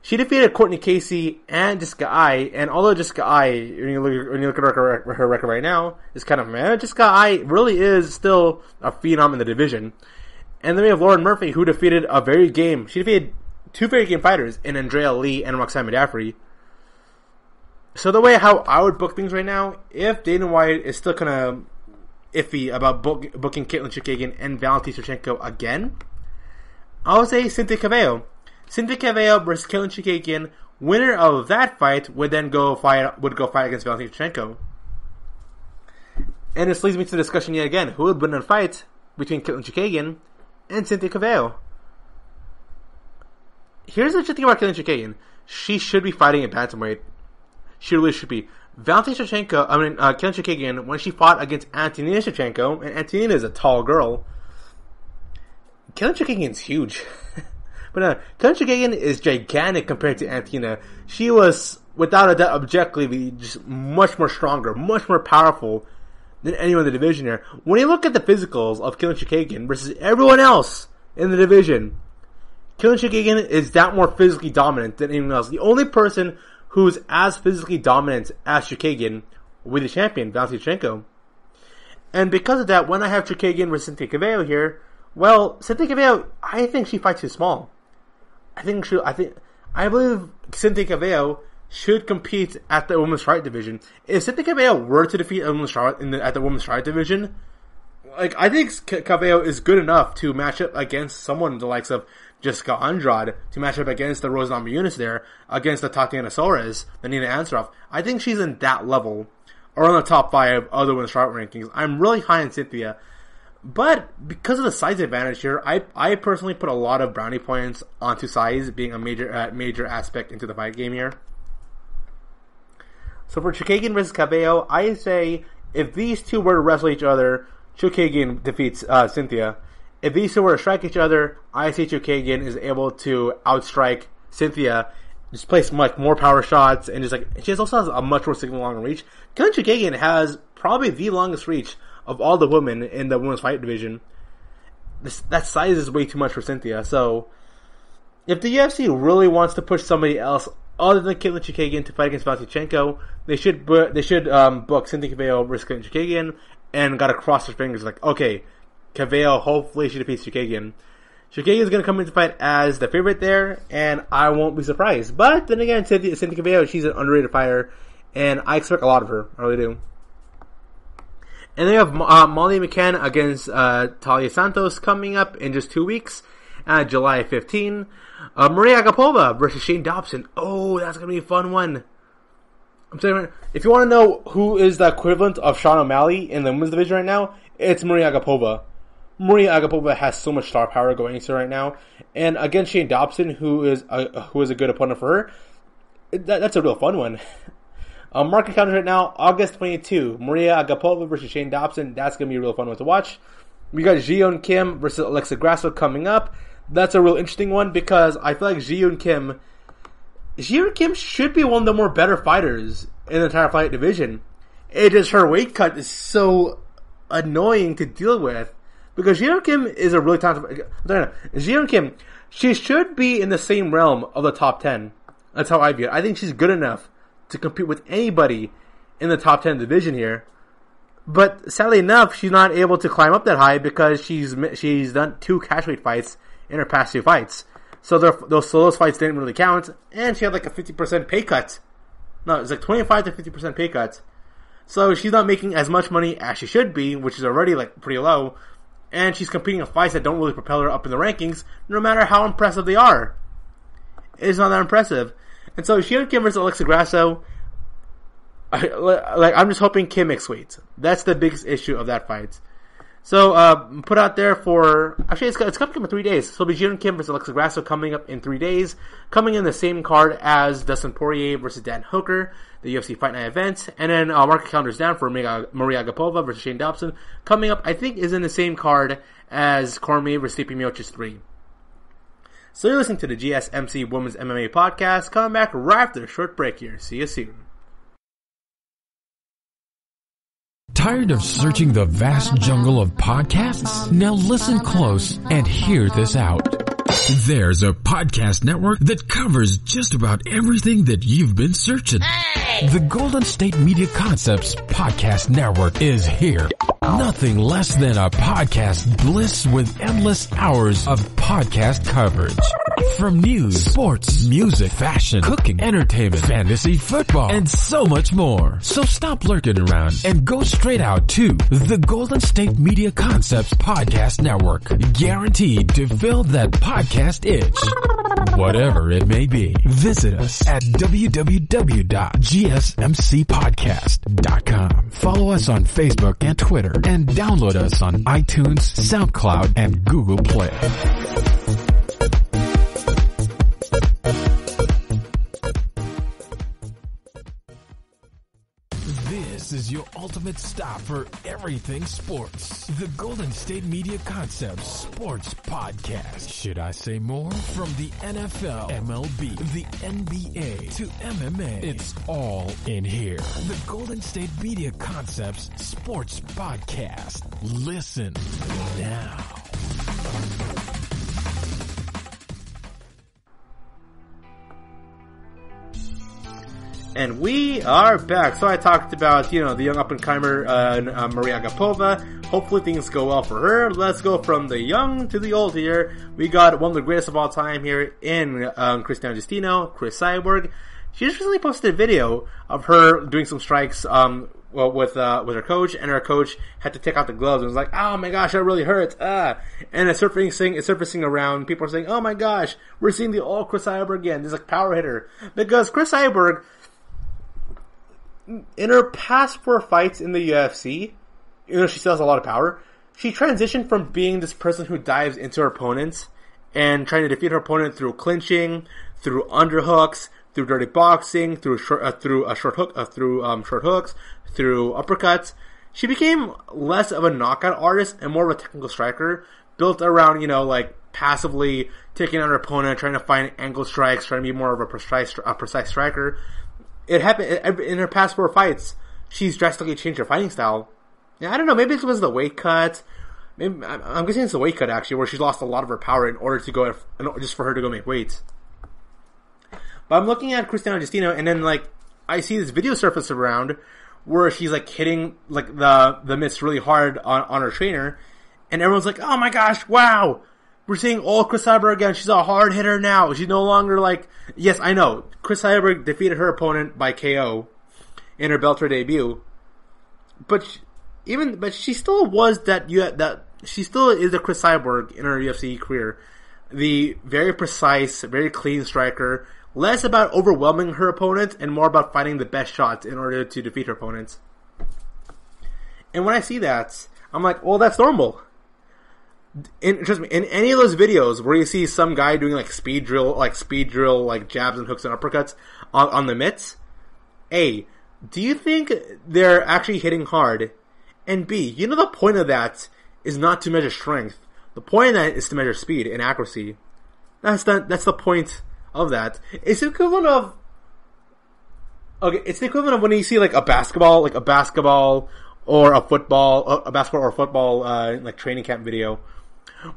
Speaker 2: She defeated Courtney Casey and Jessica Ai, and although Jessica Ai, when you look at her record right now, is kind of meh, Jessica Ai really is still a phenom in the division. And then we have Lauren Murphy, who defeated she defeated 2 very game fighters in Andrea Lee and Roxanne Modafferi. So the way how I would book things right now, if Dana White is still kind of iffy about booking Katlyn Chookagian and Valentina Shevchenko again, I would say Cynthia Calvillo. Cynthia Calvillo versus Katlyn Chookagian. Winner of that fight would then go fight against Valentina Shevchenko. And this leads me to the discussion yet again. Who would win a fight between Katlyn Chookagian and Cynthia Calvillo? Here's the thing about Katlyn Chookagian. She should be fighting at bantamweight. She really should be. Katlyn Chookagian, when she fought against Antonina Shevchenko, and Antonina is a tall girl, Katlyn Chookagian's huge. But Katlyn Chookagian is gigantic compared to Antonina. She was, without a doubt, objectively just much more stronger, much more powerful than anyone in the division here. When you look at the physicals of Katlyn Chookagian versus everyone else in the division, Katlyn Chookagian is that more physically dominant than anyone else. The only person who's as physically dominant as Chookagian will be the champion, Valentina Shevchenko. And because of that, when I have Chookagian versus Cynthia Calvillo here, well, Cynthia Calvillo, I think she fights too small. I believe Cynthia Calvillo should compete at the women's fight division. If Cynthia Calvillo were to defeat a women's at the women's fight division, I think Calvillo is good enough to match up against someone the likes of Jessica Andrade, to match up against the Rose Namajunas there, against the Tatiana Suarez, the Nina Ansaroff. I think she's in that level, or in the top 5 of the women's fight rankings. I'm really high on Cynthia. But because of the size advantage here, I personally put a lot of brownie points onto size being a major aspect into the fight game here. So for Chookagian versus Calvillo, I say if these two were to wrestle each other, Chookagian defeats Cynthia. If these two were to strike each other, I say Chookagian is able to outstrike Cynthia, just place much more power shots, and she also has a much more significant longer reach. Katlyn Chookagian has probably the longest reach of all the women in the women's fight division. That size is way too much for Cynthia, so if the UFC really wants to push somebody else other than Katlyn Chookagian to fight against Vasyuchenko, they should book Cynthia Calvillo versus Katlyn Chookagian, and gotta cross their fingers like, okay, Calvillo hopefully she defeats Chookagian. Chookagian is gonna come in to fight as the favorite there, and I won't be surprised. But then again, Cynthia Calvillo, she's an underrated fighter, and I expect a lot of her. I really do. And then you have Molly McCann against Talia Santos coming up in just 2 weeks, July 15. Maria Agapova versus Shane Dobson. Oh, that's going to be a fun one. I'm saying, if you want to know who is the equivalent of Sean O'Malley in the women's division right now, it's Maria Agapova. Maria Agapova has so much star power going into right now. And against Shane Dobson, who is a good opponent for her, that's a real fun one. Market counters right now, August 22. Maria Agapova versus Shane Dobson. That's going to be a real fun one to watch. We got Ji-Yeon Kim versus Alexa Grasso coming up. That's a real interesting one because I feel like Ji-Yeon Kim should be one of the more better fighters in the entire fight division. It is her weight cut is so annoying to deal with because Ji-Yeon Kim is a really talented. Ji-Yeon Kim, she should be in the same realm of the top 10. That's how I view it. I think she's good enough to compete with anybody in the top 10 division here. But sadly enough, she's not able to climb up that high because she's done 2 catchweight fights in her past 2 fights. So those fights didn't really count, and she had like a 50% pay cut. No, it's like 25 to 50% pay cut. So she's not making as much money as she should be, which is already like pretty low. And she's competing in fights that don't really propel her up in the rankings, no matter how impressive they are. It's not that impressive. And so Ji-Yeon Kim versus Alexa Grasso, I'm just hoping Kim makes weight. That's the biggest issue of that fight. So, put out there for, actually it's coming up in 3 days. So it'll be Ji-Yeon Kim versus Alexa Grasso coming up in 3 days. Coming in the same card as Dustin Poirier versus Dan Hooker, the UFC Fight Night event. And then, market counters down for Maria Agapova versus Shane Dobson. Coming up, I think, is in the same card as Cormier versus Stipe Miocic 3. So you're listening to the GSMC Women's MMA Podcast. Coming back right after a short break here. See you soon.
Speaker 1: Tired of searching the vast jungle of podcasts? Now listen close and hear this out. There's a podcast network that covers just about everything that you've been searching. Hey! The Golden State Media Concepts Podcast Network is here. Nothing less than a podcast bliss with endless hours of podcast coverage. From news, sports, music, fashion, cooking, entertainment, fantasy, football, and so much more. So stop lurking around and go straight out to the Golden State Media Concepts Podcast Network. Guaranteed to fill that podcast itch. Whatever it may be. Visit us at www.gsmcpodcast.com. Follow us on Facebook and Twitter and download us on iTunes, SoundCloud, and Google Play. This is your ultimate stop for everything sports. The Golden State Media Concepts Sports Podcast. Should I say more? From the NFL, MLB, the NBA to MMA, it's all in here. The Golden State Media Concepts Sports Podcast. Listen now.
Speaker 2: And we are back. So I talked about, the young up-and-comer Maria Agapova. Hopefully things go well for her. Let's go from the young to the old here. We got one of the greatest of all time here in Christina Justino, Chris Cyborg. She just recently posted a video of her doing some strikes with her coach, and her coach had to take out the gloves and was like, oh my gosh, that really hurts. And it's surfacing around. People are saying, oh my gosh, we're seeing the old Chris Cyborg again. This like power hitter. Because Chris Cyborg, in her past 4 fights in the UFC, she still has a lot of power. She transitioned from being this person who dives into her opponents and trying to defeat her opponent through clinching, through underhooks, through dirty boxing, through short hooks, through uppercuts. She became less of a knockout artist and more of a technical striker, built around, passively taking on her opponent, trying to find angle strikes, trying to be more of a precise striker. It happened in her past 4 fights. She's drastically changed her fighting style. Yeah, I don't know. Maybe it was the weight cut. maybe, I'm guessing it's a weight cut actually, where she's lost a lot of her power in order to go, just for her to go make weights. But I'm looking at Cristiano Justino, and then like I see this video surface around where she's like hitting like the mitts really hard on her trainer, and everyone's like, "Oh my gosh, wow! We're seeing old Chris Cyborg again. She's a hard hitter now. She's no longer like..." Yes, I know. Chris Cyborg defeated her opponent by KO in her Bellator debut, but she still was she still is a Chris Cyborg in her UFC career. The very precise, very clean striker. Less about overwhelming her opponent and more about finding the best shots in order to defeat her opponents. And when I see that, I'm like, well, that's normal. Trust me, in any of those videos where you see some guy doing like speed drill, like jabs and hooks and uppercuts on the mitts, A, do you think they're actually hitting hard? And B, you know the point of that is not to measure strength. The point of that is to measure speed and accuracy. That's the point of that. It's the equivalent of... Okay, it's the equivalent of when you see like a basketball or a football, like training camp video,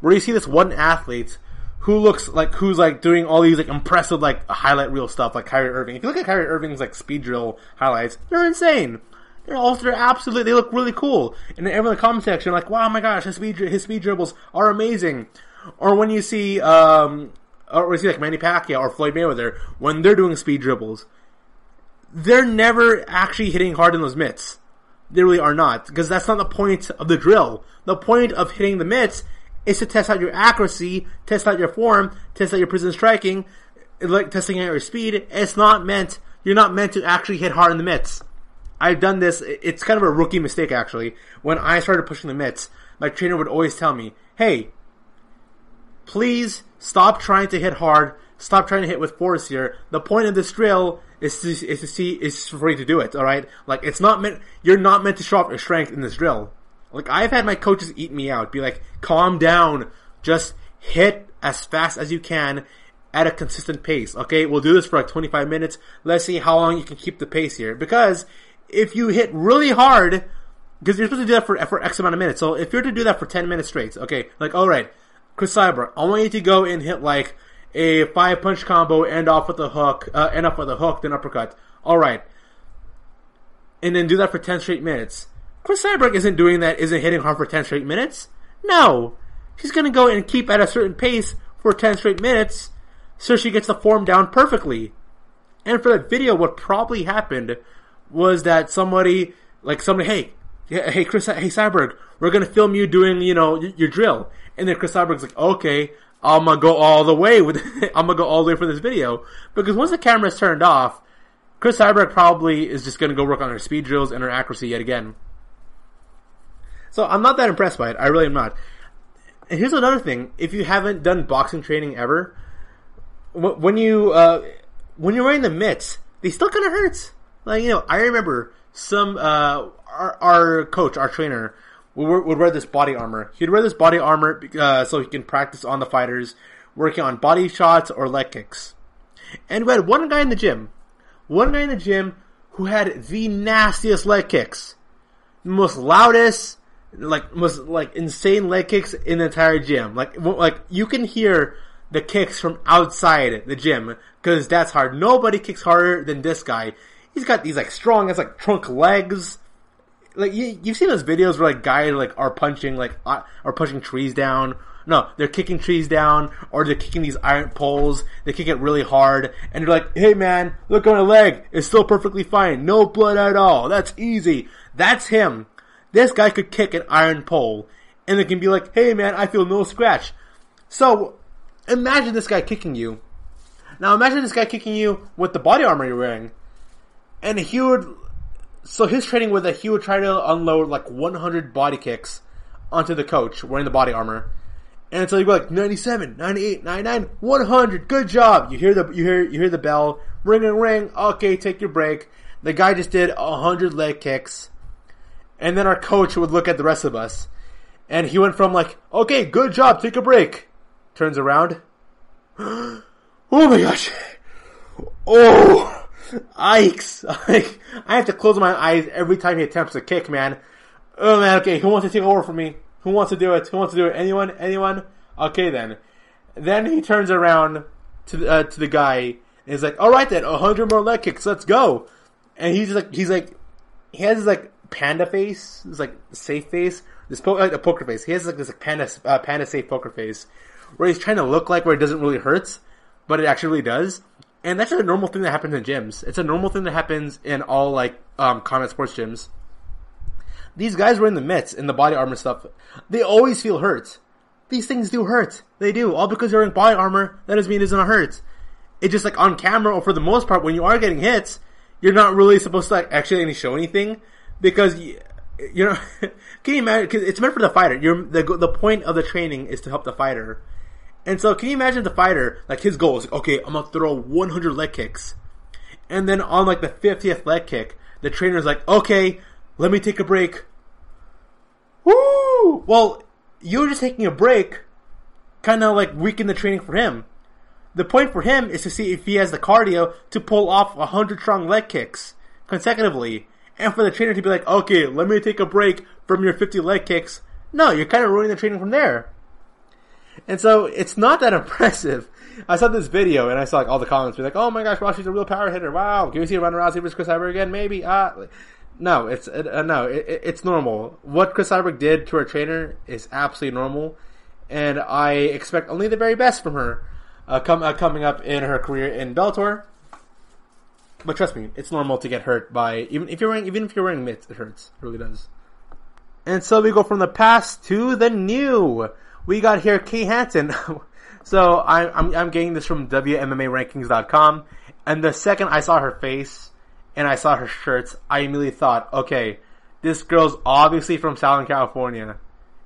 Speaker 2: where you see this one athlete who's doing all these like impressive like highlight reel stuff like Kyrie Irving. If you look at Kyrie Irving's like speed drill highlights, they're insane. They look really cool. And then everyone in the comment section like, wow, my gosh, his speed dribbles are amazing. Or when you see like Manny Pacquiao or Floyd Mayweather, when they're doing speed dribbles, they're never actually hitting hard in those mitts. They really are not, because that's not the point of the drill. The point of hitting the mitts is to test out your accuracy, test out your form, test out your precision striking, like testing out your speed. You're not meant to actually hit hard in the mitts. I've done this. It's kind of a rookie mistake, actually. When I started pushing the mitts, my trainer would always tell me, hey, please stop trying to hit hard. Stop trying to hit with force here. The point of this drill is for you to do it, alright? Like, you're not meant to show off your strength in this drill. Like, I've had my coaches eat me out, be like, calm down. Just hit as fast as you can at a consistent pace, okay? We'll do this for like 25 minutes. Let's see how long you can keep the pace here. Because if you hit really hard, because you're supposed to do that for X amount of minutes. So if you're to do that for 10 minutes straight, okay, like, alright, Chris Cyborg, I want you to go and hit like a 5-punch combo, end off with a hook, then uppercut. Alright. And then do that for 10 straight minutes. Chris Cyborg isn't hitting hard for 10 straight minutes. No. She's gonna go and keep at a certain pace for 10 straight minutes so she gets the form down perfectly. And for that video, what probably happened was that somebody, hey Cyborg, we're gonna film you doing, your drill. And then Chris Cyborg's like, okay, I'm gonna go all the way for this video. Because once the camera's turned off, Chris Cyborg probably is just gonna go work on her speed drills and her accuracy yet again. So I'm not that impressed by it. I really am not. And here's another thing. If you haven't done boxing training ever, when you're wearing the mitts, they still kind of hurt. Like, I remember our coach, our trainer, would wear this body armor. He'd wear this body armor so he can practice on the fighters, working on body shots or leg kicks. And we had one guy in the gym who had the nastiest leg kicks. The most loudest, most insane leg kicks in the entire gym. Like you can hear the kicks from outside the gym, because that's hard. Nobody kicks harder than this guy. He's got these strong as trunk legs. Like you've seen those videos where guys are punching trees down. No, they're kicking trees down, or they're kicking these iron poles. They kick it really hard, and they're like, "Hey man, look on my leg. It's still perfectly fine. No blood at all. That's easy." That's him. This guy could kick an iron pole, and it can be like, "Hey man, I feel no scratch." So imagine this guy kicking you. Now imagine this guy kicking you with the body armor you're wearing, and his training with he would try to unload 100 body kicks onto the coach wearing the body armor. And so you go 97, 98, 99, 100, good job. You hear the bell, ring, okay, take your break. The guy just did 100 leg kicks. And then our coach would look at the rest of us. And he went from okay, good job, take a break. Turns around. Oh my gosh. Oh, yikes. I have to close my eyes every time he attempts a kick, man. Oh man, okay, who wants to take over for me? Who wants to do it? Who wants to do it? Anyone? Anyone? Okay, then. Then he turns around to the guy and he's like, "All right, then, 100 more leg kicks. Let's go." And he has this like panda face, this like safe face, like a poker face. He has like this like panda safe poker face, where he's trying to look like where it doesn't really hurt, but it actually really does. And that's just a normal thing that happens in gyms. It's a normal thing that happens in all like combat sports gyms. These guys wearing the mitts and the body armor stuff, they always feel hurt. These things do hurt. They do. All because you're wearing body armor, that doesn't mean it doesn't hurt. It's just like on camera, or for the most part, when you are getting hits, you're not really supposed to like actually show anything, because you know, can you imagine? Cause it's meant for the fighter. The point of the training is to help the fighter. And so, can you imagine the fighter, like his goal is, okay, I'm gonna throw 100 leg kicks, and then on like the 50th leg kick, the trainer's like, okay, let me take a break. Woo! Well, you're just taking a break, kind of like weaken the training for him. The point for him is to see if he has the cardio to pull off 100 strong leg kicks consecutively. And for the trainer to be like, okay, let me take a break from your 50 leg kicks. No, you're kind of ruining the training from there. And so, it's not that impressive. I saw this video, and I saw like all the comments be like, oh my gosh, Roshi's a real power hitter. Wow, can we see Ronda Rousey versus Chris Cyber again? Maybe. No, it's normal. What Chris Cyber did to her trainer is absolutely normal. And I expect only the very best from her coming up in her career in Bellator. But trust me, it's normal to get hurt by even if you're wearing mitts, it hurts. It really does. And so we go from the past to the new. We got here Kay Hansen. So I'm getting this from WMMArankings.com, and the second I saw her face and I saw her shirts, I immediately thought, okay, this girl's obviously from Southern California.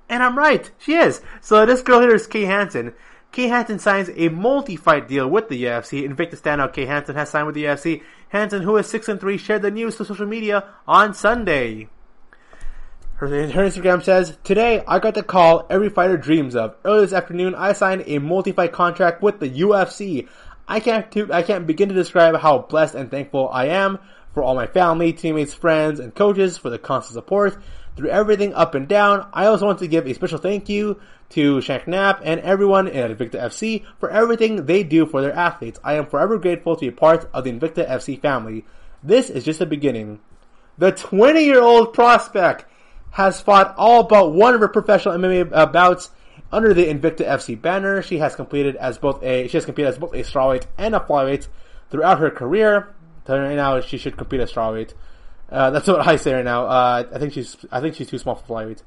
Speaker 2: And I'm right, she is. So this girl here is Kay Hansen. Kay Hansen signs a multi-fight deal with the UFC. Invicta standout Kay Hansen has signed with the UFC. Hansen, who is 6-3, shared the news to social media on Sunday. Her Instagram says, "Today, I got the call every fighter dreams of. Earlier this afternoon, I signed a multi-fight contract with the UFC. I can't begin to describe how blessed and thankful I am for all my family, teammates, friends, and coaches for the constant support through everything up and down. I also want to give a special thank you to Shank Knapp and everyone at Invicta FC for everything they do for their athletes. I am forever grateful to be part of the Invicta FC family. This is just the beginning." The 20-year-old prospect has fought all but one of her professional MMA bouts under the Invicta FC banner. She has competed as both a strawweight and a flyweight throughout her career. Right now, she should compete as strawweight. That's what I say right now. I think she's too small for flyweight.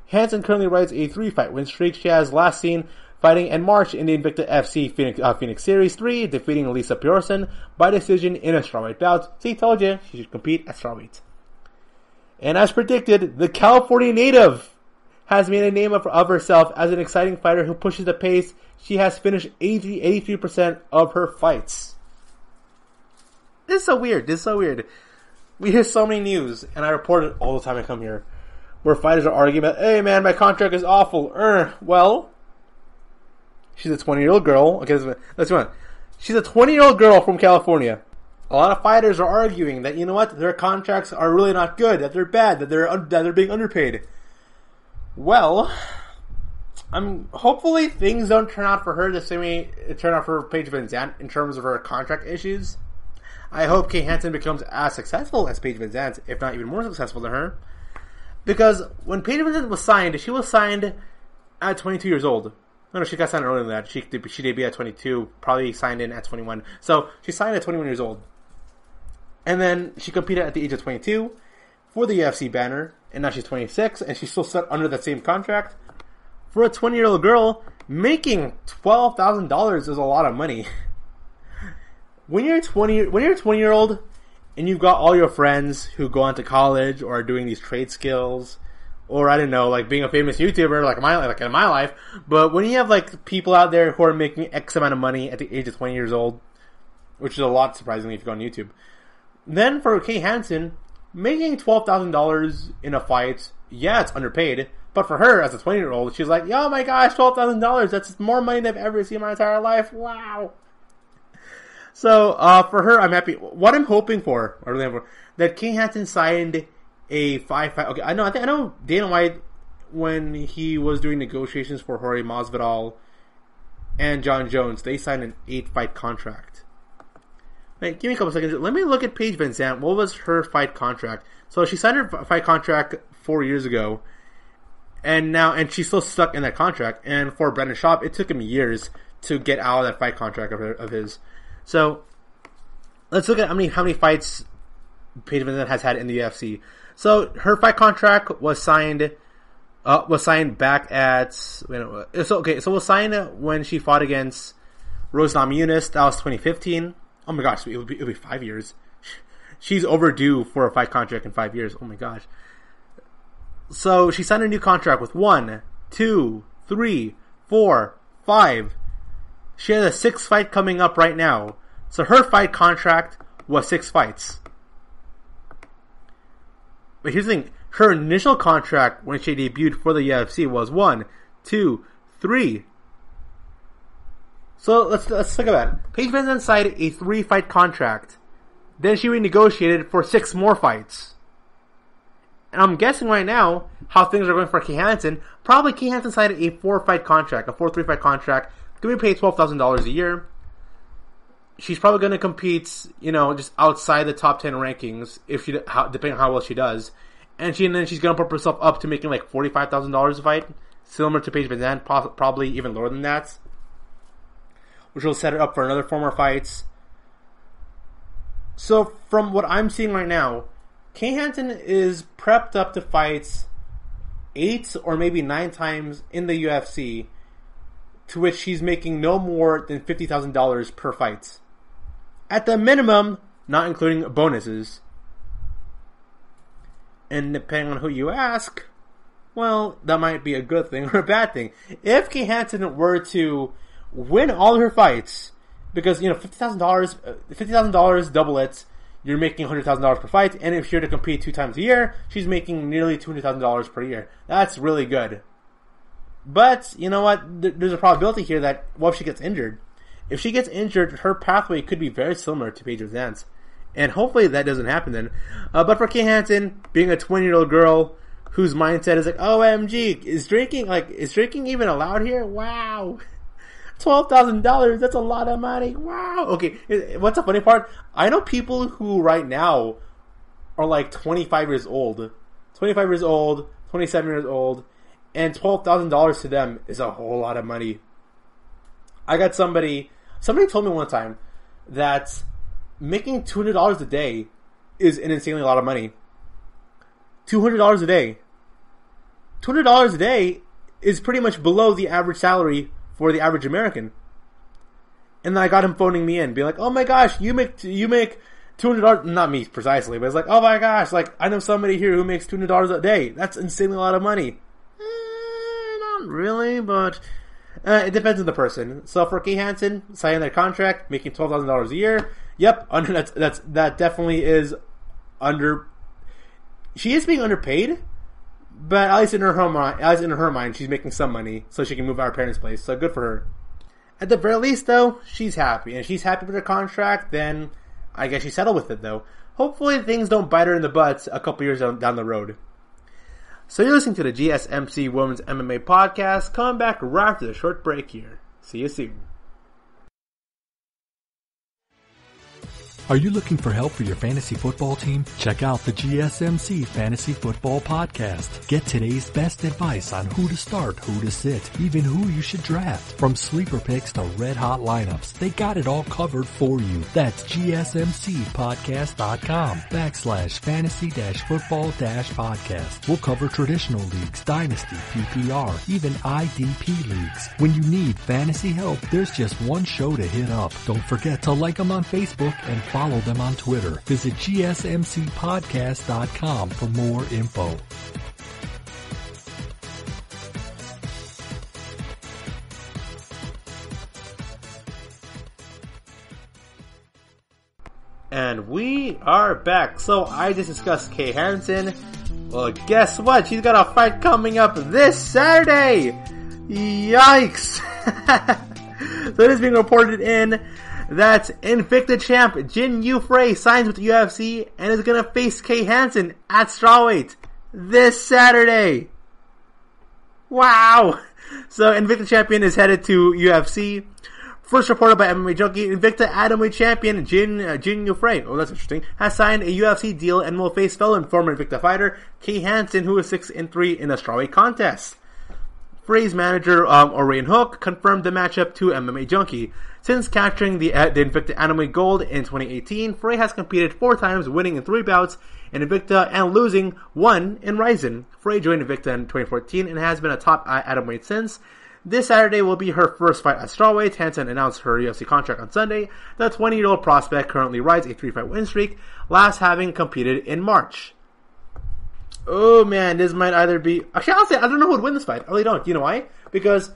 Speaker 2: Hansen currently rides a 3-fight win streak. She has last seen fighting in March in the Invicta FC Phoenix Series 3, defeating Lisa Bjornsson by decision in a strawweight bout. See, told you, she should compete at strawweight. And as predicted, the California native has made a name of herself as an exciting fighter who pushes the pace. She has finished 83% of her fights. This is so weird. We hear so many news, and I report it all the time I come here, where fighters are arguing about, hey man, my contract is awful. Well, she's a 20-year-old girl. Okay, let's go on. She's a 20-year-old girl from California. A lot of fighters are arguing that, you know what, their contracts are really not good, that they're bad, that they're being underpaid. Well, hopefully things don't turn out for her the same way it turned out for Paige Van Zandt in terms of her contract issues. I hope Kay Hansen becomes as successful as Paige Van Zandt, if not even more successful than her. Because when Paige Van Zandt was signed, she was signed at 22 years old. No, she got signed earlier than that. She debuted at 22, probably signed in at 21. So, she signed at 21 years old. And then she competed at the age of 22 for the UFC banner, and now she's 26, and she's still set under that same contract. For a 20-year-old girl, making $12,000 is a lot of money. When you're a 20-year-old, and you've got all your friends who go on to college or are doing these trade skills, or I don't know, like being a famous YouTuber, like in my life, but when you have like people out there who are making X amount of money at the age of 20 years old, which is a lot surprisingly if you go on YouTube. Then for Kay Hansen, making $12,000 in a fight, yeah, it's underpaid. But for her, as a 20-year-old, she's like, oh my gosh, $12,000, that's more money than I've ever seen in my entire life. Wow. So, for her, I'm happy. What I'm hoping for, that Kay Hansen signed a 5-fight. Okay, I know Dana White when he was doing negotiations for Jorge Masvidal and John Jones, they signed an 8-fight contract. Wait, give me a couple seconds. Let me look at Paige VanZant. What was her fight contract? So she signed her fight contract 4 years ago, and she's still stuck in that contract. And for Brendan Schaub, it took him years to get out of that fight contract of his. So let's look at how many fights Paige VanZant has had in the UFC. So her fight contract was signed back at so it was signed when she fought against Rose Namajunas. That was 2015. Oh my gosh, it'll be 5 years. She's overdue for a fight contract in 5 years. Oh my gosh. So she signed a new contract with 1, 2, 3, 4, 5. She has a 6th fight coming up right now. So her fight contract was 6 fights. But here's the thing. Her initial contract when she debuted for the UFC was 1, 2, 3. So let's think about it. Paige VanZant signed a 3-fight contract. Then she renegotiated for 6 more fights. And I'm guessing right now how things are going for Kay Hansen. Probably Kay Hansen signed a 4-fight contract, a 3-fight contract. Going to be paid $12,000 a year. She's probably going to compete, just outside the top 10 rankings, depending on how well she does. And then she's going to put herself up to making like $45,000 a fight, similar to Paige VanZant, probably even lower than that, which will set her up for another 4 more fights. So from what I'm seeing right now, Kay Hansen is prepped up to fight 8 or maybe 9 times in the UFC, to which she's making no more than $50,000 per fight. At the minimum, not including bonuses. And depending on who you ask, well, that might be a good thing or a bad thing. If Kay Hansen were to win all of her fights, because, $50,000, double it, you're making $100,000 per fight, and if you're to compete 2 times a year, she's making nearly $200,000 per year. That's really good. But, you know what, there's a probability here that, if she gets injured? If she gets injured, her pathway could be very similar to Paige VanZant's. And hopefully that doesn't happen then. But for Kay Hansen, being a 20-year-old girl whose mindset is like, OMG, is drinking even allowed here? Wow. $12,000, that's a lot of money. Wow. Okay, what's the funny part? I know people who right now are like 25 years old, 27 years old, and $12,000 to them is a whole lot of money. I got somebody told me one time that making $200 a day is an insanely lot of money. $200 a day. $200 a day is pretty much below the average salary for the average American. And then I got him phoning me in, being like, "Oh my gosh, you make $200." Not me precisely, but it's like, "Oh my gosh, like I know somebody here who makes $200 a day. That's insanely a lot of money." Not really, but it depends on the person. So for Kay Hansen, signing that contract, making $12,000 a year, yep, that definitely is under. She is being underpaid, but at least in her mind, she's making some money, so she can move out of her parents' place. So good for her. At the very least, though, she's happy, and if she's happy with her contract, then I guess she settled with it. Though, hopefully, things don't bite her in the butt a couple years down the road. So you're listening to the GSMC Women's MMA Podcast. Coming back right after the short break here. See you soon.
Speaker 3: Are you looking for help for your fantasy football team? Check out the GSMC Fantasy Football Podcast. Get today's best advice on who to start, who to sit, even who you should draft. From sleeper picks to red hot lineups, they got it all covered for you. That's GSMCpodcast.com/fantasy-football-podcast. We'll cover traditional leagues, dynasty, PPR, even IDP leagues. When you need fantasy help, there's just one show to hit up. Don't forget to like them on Facebook and follow them on Twitter. Visit GSMCpodcast.com for more info.
Speaker 2: And we are back. So I just discussed Kay Hansen. Well, guess what? She's got a fight coming up this Saturday. Yikes. So it is being reported in that Invicta champ Jin Yu-Frey signs with the UFC and is going to face Kay Hansen at Strawweight this Saturday. Wow! So, Invicta champion is headed to UFC. First reported by MMA Junkie, Invicta Atomweight champion Jin Frey, oh that's interesting, has signed a UFC deal and will face fellow and former Invicta fighter Kay Hansen, who is 6-3 in the Strawweight contest. Frey's manager, Orion Hook, confirmed the matchup to MMA Junkie. Since capturing the Invicta Atomweight gold in 2018, Frey has competed 4 times, winning in 3 bouts in Invicta and losing 1 in Ryzen. Frey joined Invicta in 2014 and has been a top Atomweight since. This Saturday will be her first fight at Strawweight. Hansen announced her UFC contract on Sunday. The 20-year-old prospect currently rides a 3-fight win streak, last having competed in March. Oh man, this might either be... Actually, honestly, I don't know who would win this fight. I really don't. You know why? Because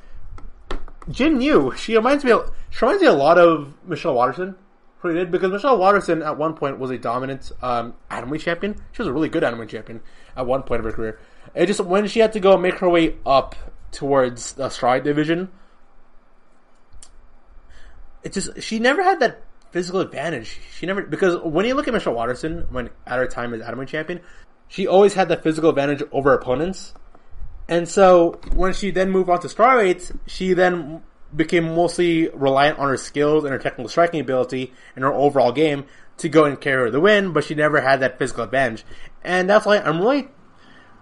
Speaker 2: Jin Yu, she reminds me a lot of Michelle Waterson. Pretty did, because Michelle Waterson at one point was a dominant Atomweight champion. She was a really good Atomweight champion at one point of her career. It just, when she had to go make her way up towards the Strawweight division, she never had that physical advantage. Because when you look at Michelle Waterson, when at her time as Atomweight champion, she always had that physical advantage over opponents. And so, when she then moved on to Strawweight, she then became mostly reliant on her skills and her technical striking ability and her overall game to go and carry her the win, but she never had that physical advantage. And that's why I'm really,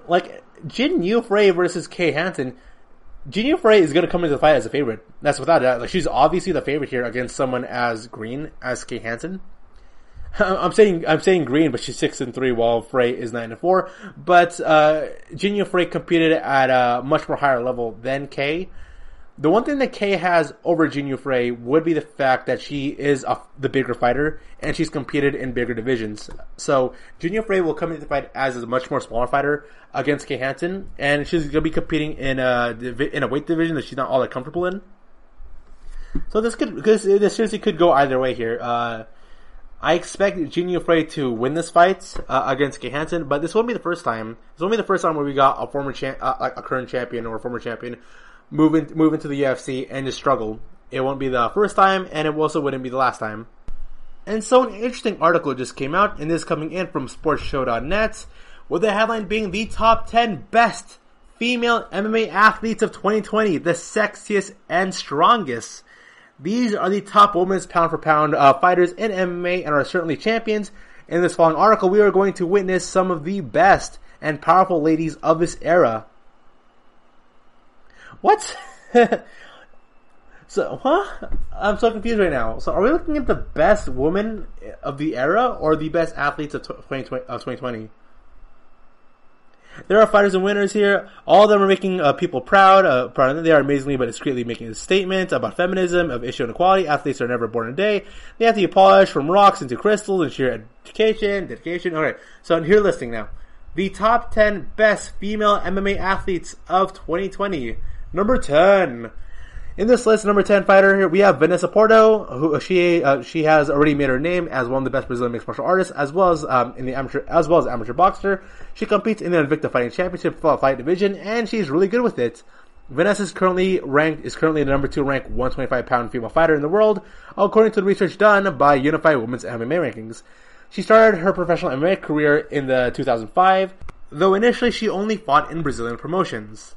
Speaker 2: like, Jin Yu Frey versus Kay Hansen. Jin Yu Frey is going to come into the fight as a favorite. That's without doubt. Like, she's obviously the favorite here against someone as green as Kay Hansen. I'm saying green, but she's 6-3 while Frey is 9-4. But Jin Yu Frey competed at a much more higher level than Kay. The one thing that Kay has over Jin Yu Frey would be the fact that she is the bigger fighter, and she's competed in bigger divisions. So Jin Yu Frey will come into the fight as a much more smaller fighter against Kay Hansen, and she's going to be competing in a weight division that she's not all that comfortable in. So this seriously could go either way here. I expect Jin Yu Frey to win this fight against Kay Hansen, but this won't be the first time. This won't be the first time where we got a current champion or a former champion move into the UFC and just struggle. It won't be the first time, and it also wouldn't be the last time. And so an interesting article just came out, and this is coming in from sportsshow.net, with the headline being the top 10 best female MMA athletes of 2020, the sexiest and strongest. These are the top women's pound for pound fighters in MMA and are certainly champions. In this following article, we are going to witness some of the best and powerful ladies of this era. What? So, huh? I'm so confused right now. So, are we looking at the best women of the era or the best athletes of 2020? There are fighters and winners here. All of them are making people proud. They are amazingly but discreetly making a statement about feminism, of issue inequality. Athletes are never born in a day. They have to be polished from rocks into crystals and sheer dedication. Alright, so here listing now. The top 10 best female MMA athletes of 2020. Number 10. In this list, number 10 fighter here, we have Vanessa Porto, who she has already made her name as one of the best Brazilian mixed martial artists, as well as amateur boxer. She competes in the Invicta Fighting Championship fight division, and she's really good with it. Vanessa is currently the number 2 ranked 125-pound female fighter in the world, according to the research done by Unified Women's MMA Rankings. She started her professional MMA career in the 2005, though initially she only fought in Brazilian promotions.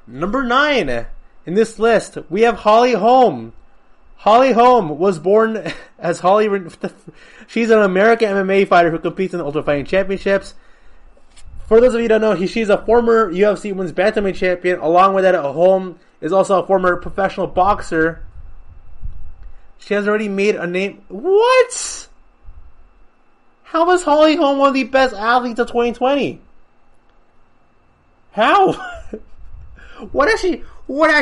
Speaker 2: Number 9. In this list, we have Holly Holm. Holly Holm was born as Holly... She's an American MMA fighter who competes in the Ultimate Fighting Championships. For those of you who don't know, she's a former UFC Women's Bantamweight champion. Along with that, Holm is also a former professional boxer. She has already made a name... What? How was Holly Holm one of the best athletes of 2020? How? What has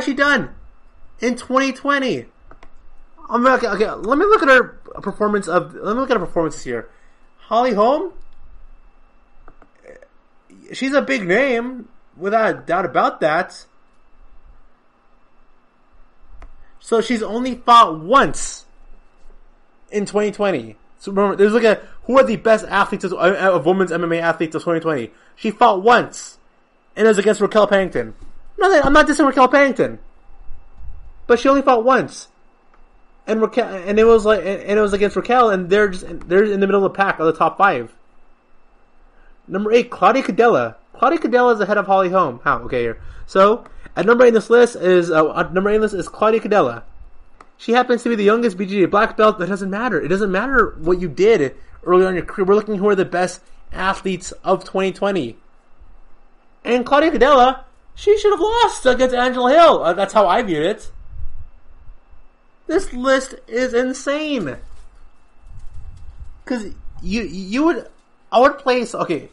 Speaker 2: she done in 2020? Okay, let me look at her performances here. Holly Holm, she's a big name, without a doubt about that. So she's only fought once in 2020. So remember, there's look at who are the best athletes of women's MMA athletes of 2020. She fought once, and it was against Raquel Pennington. No, I'm not dissing Raquel Pennington, but she only fought once, and it was against Raquel, and they're in the middle of the pack of the top 5. Number 8, Claudia Cadella. Claudia Cadella is ahead of Holly Holm. How? Okay, here. So, at number 8 in this list is Claudia Cadella. She happens to be the youngest BJJ black belt. That doesn't matter. It doesn't matter what you did early on in your career. We're looking who are the best athletes of 2020. And Claudia Cadella, she should have lost against Angela Hill. That's how I viewed it. This list is insane. Because I would place, okay,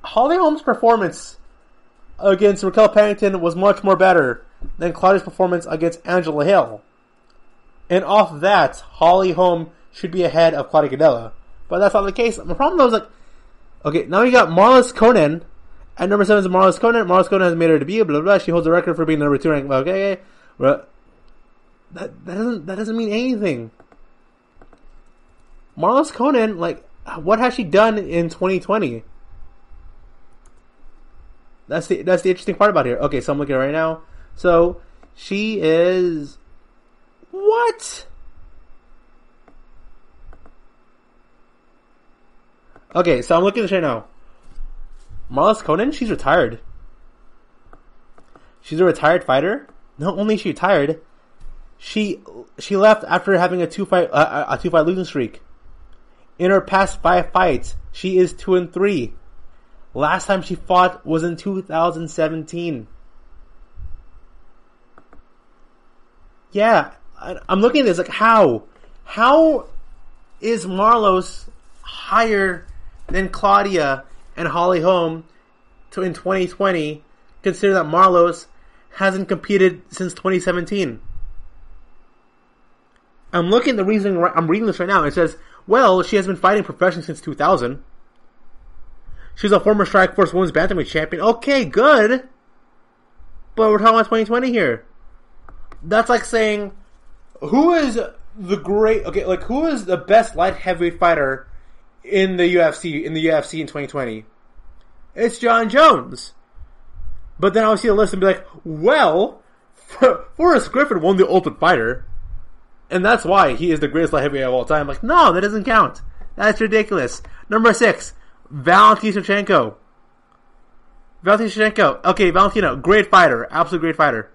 Speaker 2: Holly Holm's performance against Raquel Pennington was much more better than Claudia's performance against Angela Hill. And off that, Holly Holm should be ahead of Claudia Cadella. But that's not the case. The problem though is like, okay, now you got Marlis Conan. At number 7 is Marlis Conan. Marlis Conan has made her debut, blah, blah, blah. She holds the record for being the number 2 ranked. Okay. But that doesn't mean anything. Marlis Conan, like, what has she done in 2020? That's the interesting part about here. Okay, so I'm looking at it right now. So, she is... What? Okay, so I'm looking at this right now. Marlis Conan, she's retired. She's a retired fighter. Not only is she retired, she left after having a two fight losing streak. In her past 5 fights, she is 2-3. Last time she fought was in 2017. Yeah, I'm looking at this like how is Marlos higher than Claudia and Holly Holm in 2020, consider that Marlos hasn't competed since 2017. I'm looking at the reason, I'm reading this right now. It says, well, she has been fighting professionally since 2000. She's a former Strikeforce Women's Bantamweight champion. Okay, good. But we're talking about 2020 here. That's like saying, who is the best light heavyweight fighter in the UFC in 2020? It's John Jones. But then I'll see the list and be like, well, Forrest Griffin won the Ultimate Fighter, and that's why he is the greatest light heavyweight of all time. Like, no, that doesn't count. That's ridiculous. Number 6, Valentina Shevchenko. Okay, Valentina, great fighter, absolute great fighter.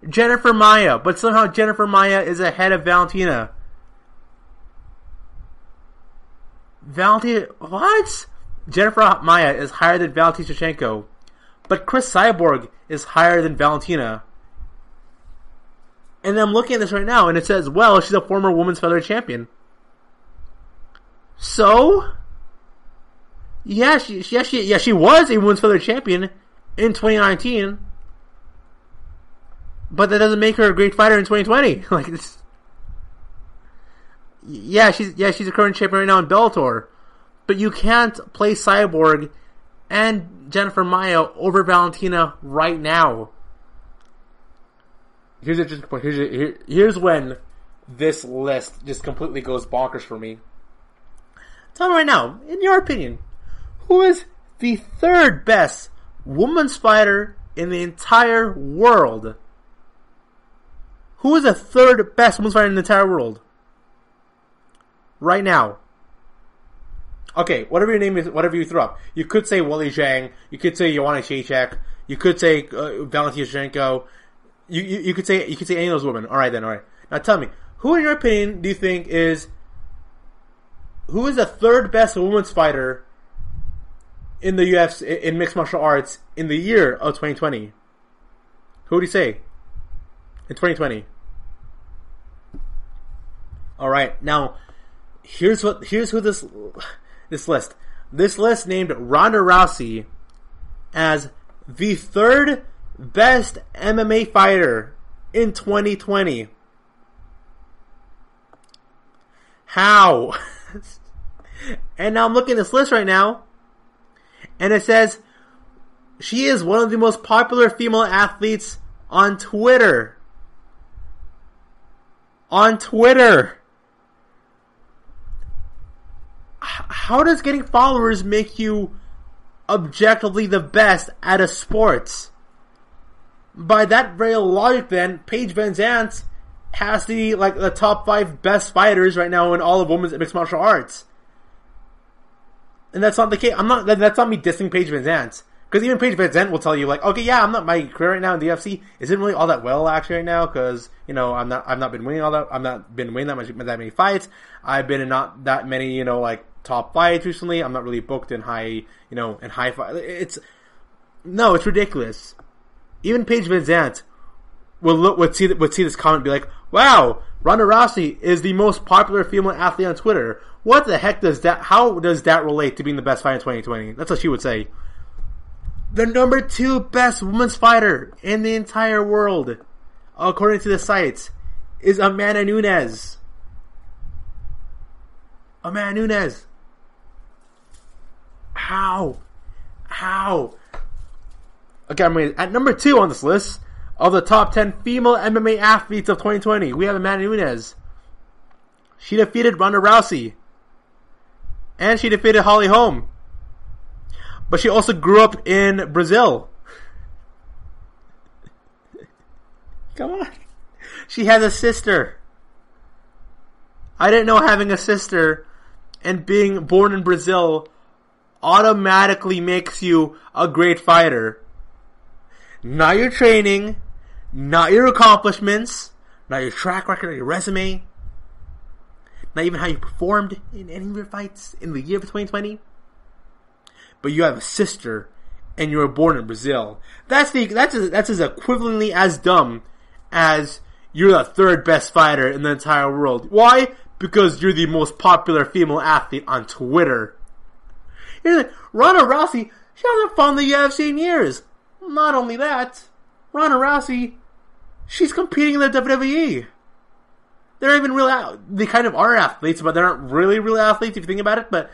Speaker 2: Jennifer Maia, but somehow Jennifer Maia is ahead of Valentina. What? Jennifer Maia is higher than Valentina Shevchenko, but Chris Cyborg is higher than Valentina. And I'm looking at this right now, and it says, well, she's a former women's featherweight champion. So, yeah, she was a women's featherweight champion in 2019. But that doesn't make her a great fighter in 2020. Like, it's, she's a current champion right now in Bellator. But you can't play Cyborg and Jennifer Maia over Valentina right now. Here's the interesting point. Here's when this list just completely goes bonkers for me. Tell me right now, in your opinion, who is the 3rd best women's fighter in the entire world? Who is the 3rd best women's fighter in the entire world? Right now. Okay, whatever your name is, whatever you throw up. You could say Willie Zhang. You could say Joanna Jacek. You could say Valentina Shevchenko. You could say any of those women. All right. Now tell me, who in your opinion do you think who is the 3rd best women's fighter in the UFC in mixed martial arts in the year of 2020? Who would you say in 2020? All right, now here's who this list. This list named Ronda Rousey as the 3rd best MMA fighter in 2020. How? And now I'm looking at this list right now, and it says she is one of the most popular female athletes on Twitter. How does getting followers make you objectively the best at a sport? By that very logic, then, Paige Van Zandt has to be like the top 5 best fighters right now in all of women's mixed martial arts. And that's not the case. That's not me dissing Paige Van Zandt. Because even Paige VanZant will tell you, like, okay, yeah, my career right now in the UFC isn't really all that well, actually, right now, because, I've not been winning that many fights. I've been in not that many, top fights recently. I'm not really booked in high fight. It's ridiculous. Even Paige VanZant would see this comment and be like, wow, Ronda Rousey is the most popular female athlete on Twitter. What the heck how does that relate to being the best fighter in 2020? That's what she would say. The number 2 best women's fighter in the entire world, according to the sites, is Amanda Nunes. Amanda Nunes. How? Okay, at number 2 on this list of the top 10 female MMA athletes of 2020, we have Amanda Nunes. She defeated Ronda Rousey. And she defeated Holly Holm. But she also grew up in Brazil. Come on. She has a sister. I didn't know having a sister and being born in Brazil automatically makes you a great fighter. Not your training, not your accomplishments, not your track record or your resume, not even how you performed in any of your fights in the year of 2020. But you have a sister, and you were born in Brazil. That's as equivalently as dumb as you're the 3rd best fighter in the entire world. Why? Because you're the most popular female athlete on Twitter. You're like, Ronda Rousey, she hasn't fought in the UFC in years. Not only that, Ronda Rousey, she's competing in the WWE. They're not even they kind of are athletes, but they're not really real athletes if you think about it. But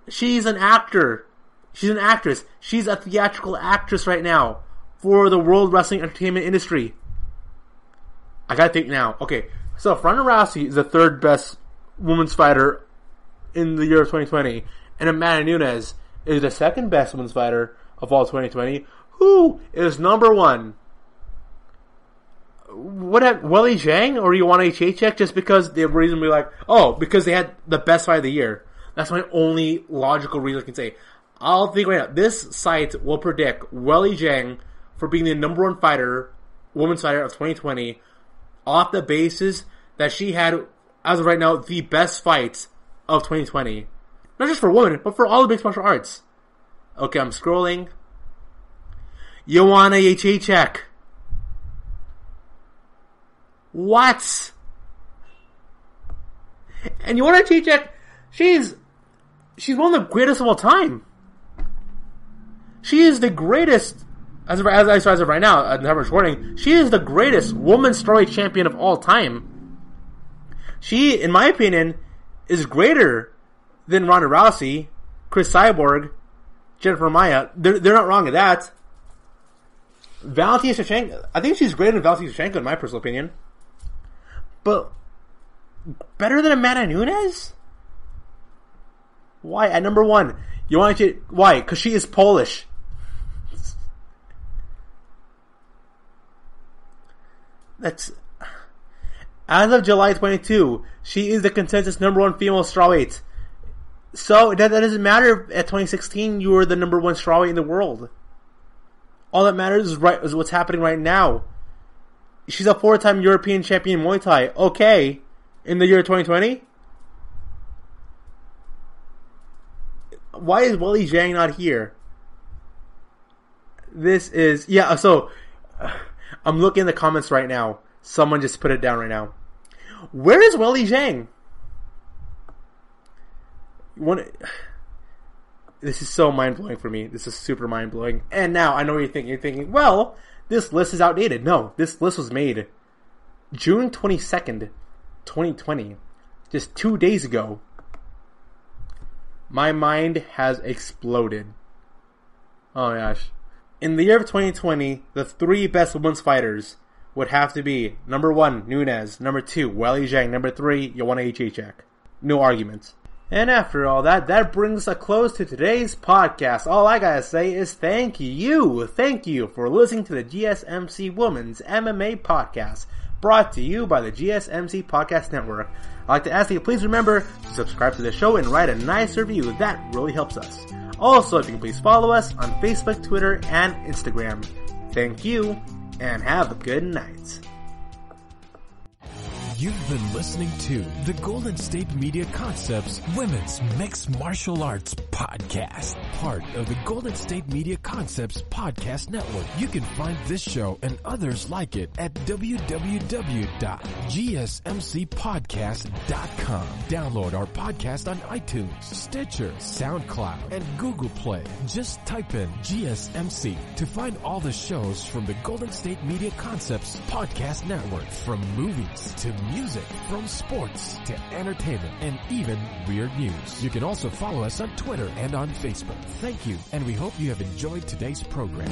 Speaker 2: she's an actor. She's an actress. She's a theatrical actress right now for the World Wrestling Entertainment industry. I gotta think now. Okay, so if Ronda Rousey is the 3rd best women's fighter in the year of 2020, and Amanda Nunes is the 2nd best women's fighter of all 2020, who is number 1? Weili Zhang or Joanna Jędrzejczyk? Just because the reason we're like, because they had the best fight of the year. That's my only logical reason I can say. I'll think right now. This site will predict Weili Zhang for being the number 1 women's fighter of 2020, off the basis that she had, as of right now, the best fights of 2020. Not just for women, but for all the mixed martial arts. Okay, I'm scrolling. Joanna Jędrzejczyk. What? And Joanna Jędrzejczyk, she's one of the greatest of all time. She is the greatest, as of right now, at the time of recording, she is the greatest woman strawweight champion of all time. She, in my opinion, is greater than Ronda Rousey, Chris Cyborg, Jennifer Maia. They're not wrong at that. Valentina Shevchenko, I think she's greater than Valentina Shevchenko in my personal opinion. But better than Amanda Nunes? Why? At number 1, why? Because she is Polish. That's as of July 22. She is the consensus number 1 female strawweight. So that doesn't matter. At 2016, you were the number 1 strawweight in the world. All that matters is what's happening right now. She's a 4-time European champion Muay Thai. Okay, in the year 2020. Why is Weili Zhang not here? This is so. I'm looking in the comments right now. Someone just put it down right now. Where is Weili Zhang? This is so mind-blowing for me. This is super mind-blowing. And now, I know what you're thinking. You're thinking, well, this list is outdated. No, this list was made June 22nd, 2020. Just 2 days ago. My mind has exploded. Oh my gosh. In the year of 2020, the 3 best women's fighters would have to be number 1, Nunes, number 2, Weili Zhang, number 3, Joanna Jędrzejczyk. No arguments. And after all that brings a close to today's podcast. All I gotta say is thank you. Thank you for listening to the GSMC Women's MMA Podcast, brought to you by the GSMC Podcast Network. I'd like to ask you, please remember to subscribe to the show and write a nice review. That really helps us. Also, if you can please follow us on Facebook, Twitter, and Instagram. Thank you, and have a good night.
Speaker 1: You've been listening to the Golden State Media Concepts Women's Mixed Martial Arts Podcast, part of the Golden State Media Concepts Podcast Network. You can find this show and others like it at www.gsmcpodcast.com. Download our podcast on iTunes, Stitcher, SoundCloud, and Google Play. Just type in GSMC to find all the shows from the Golden State Media Concepts Podcast Network, from movies to music, from sports to entertainment, and even weird news. You can also follow us on Twitter and on Facebook. Thank you, and we hope you have enjoyed today's program.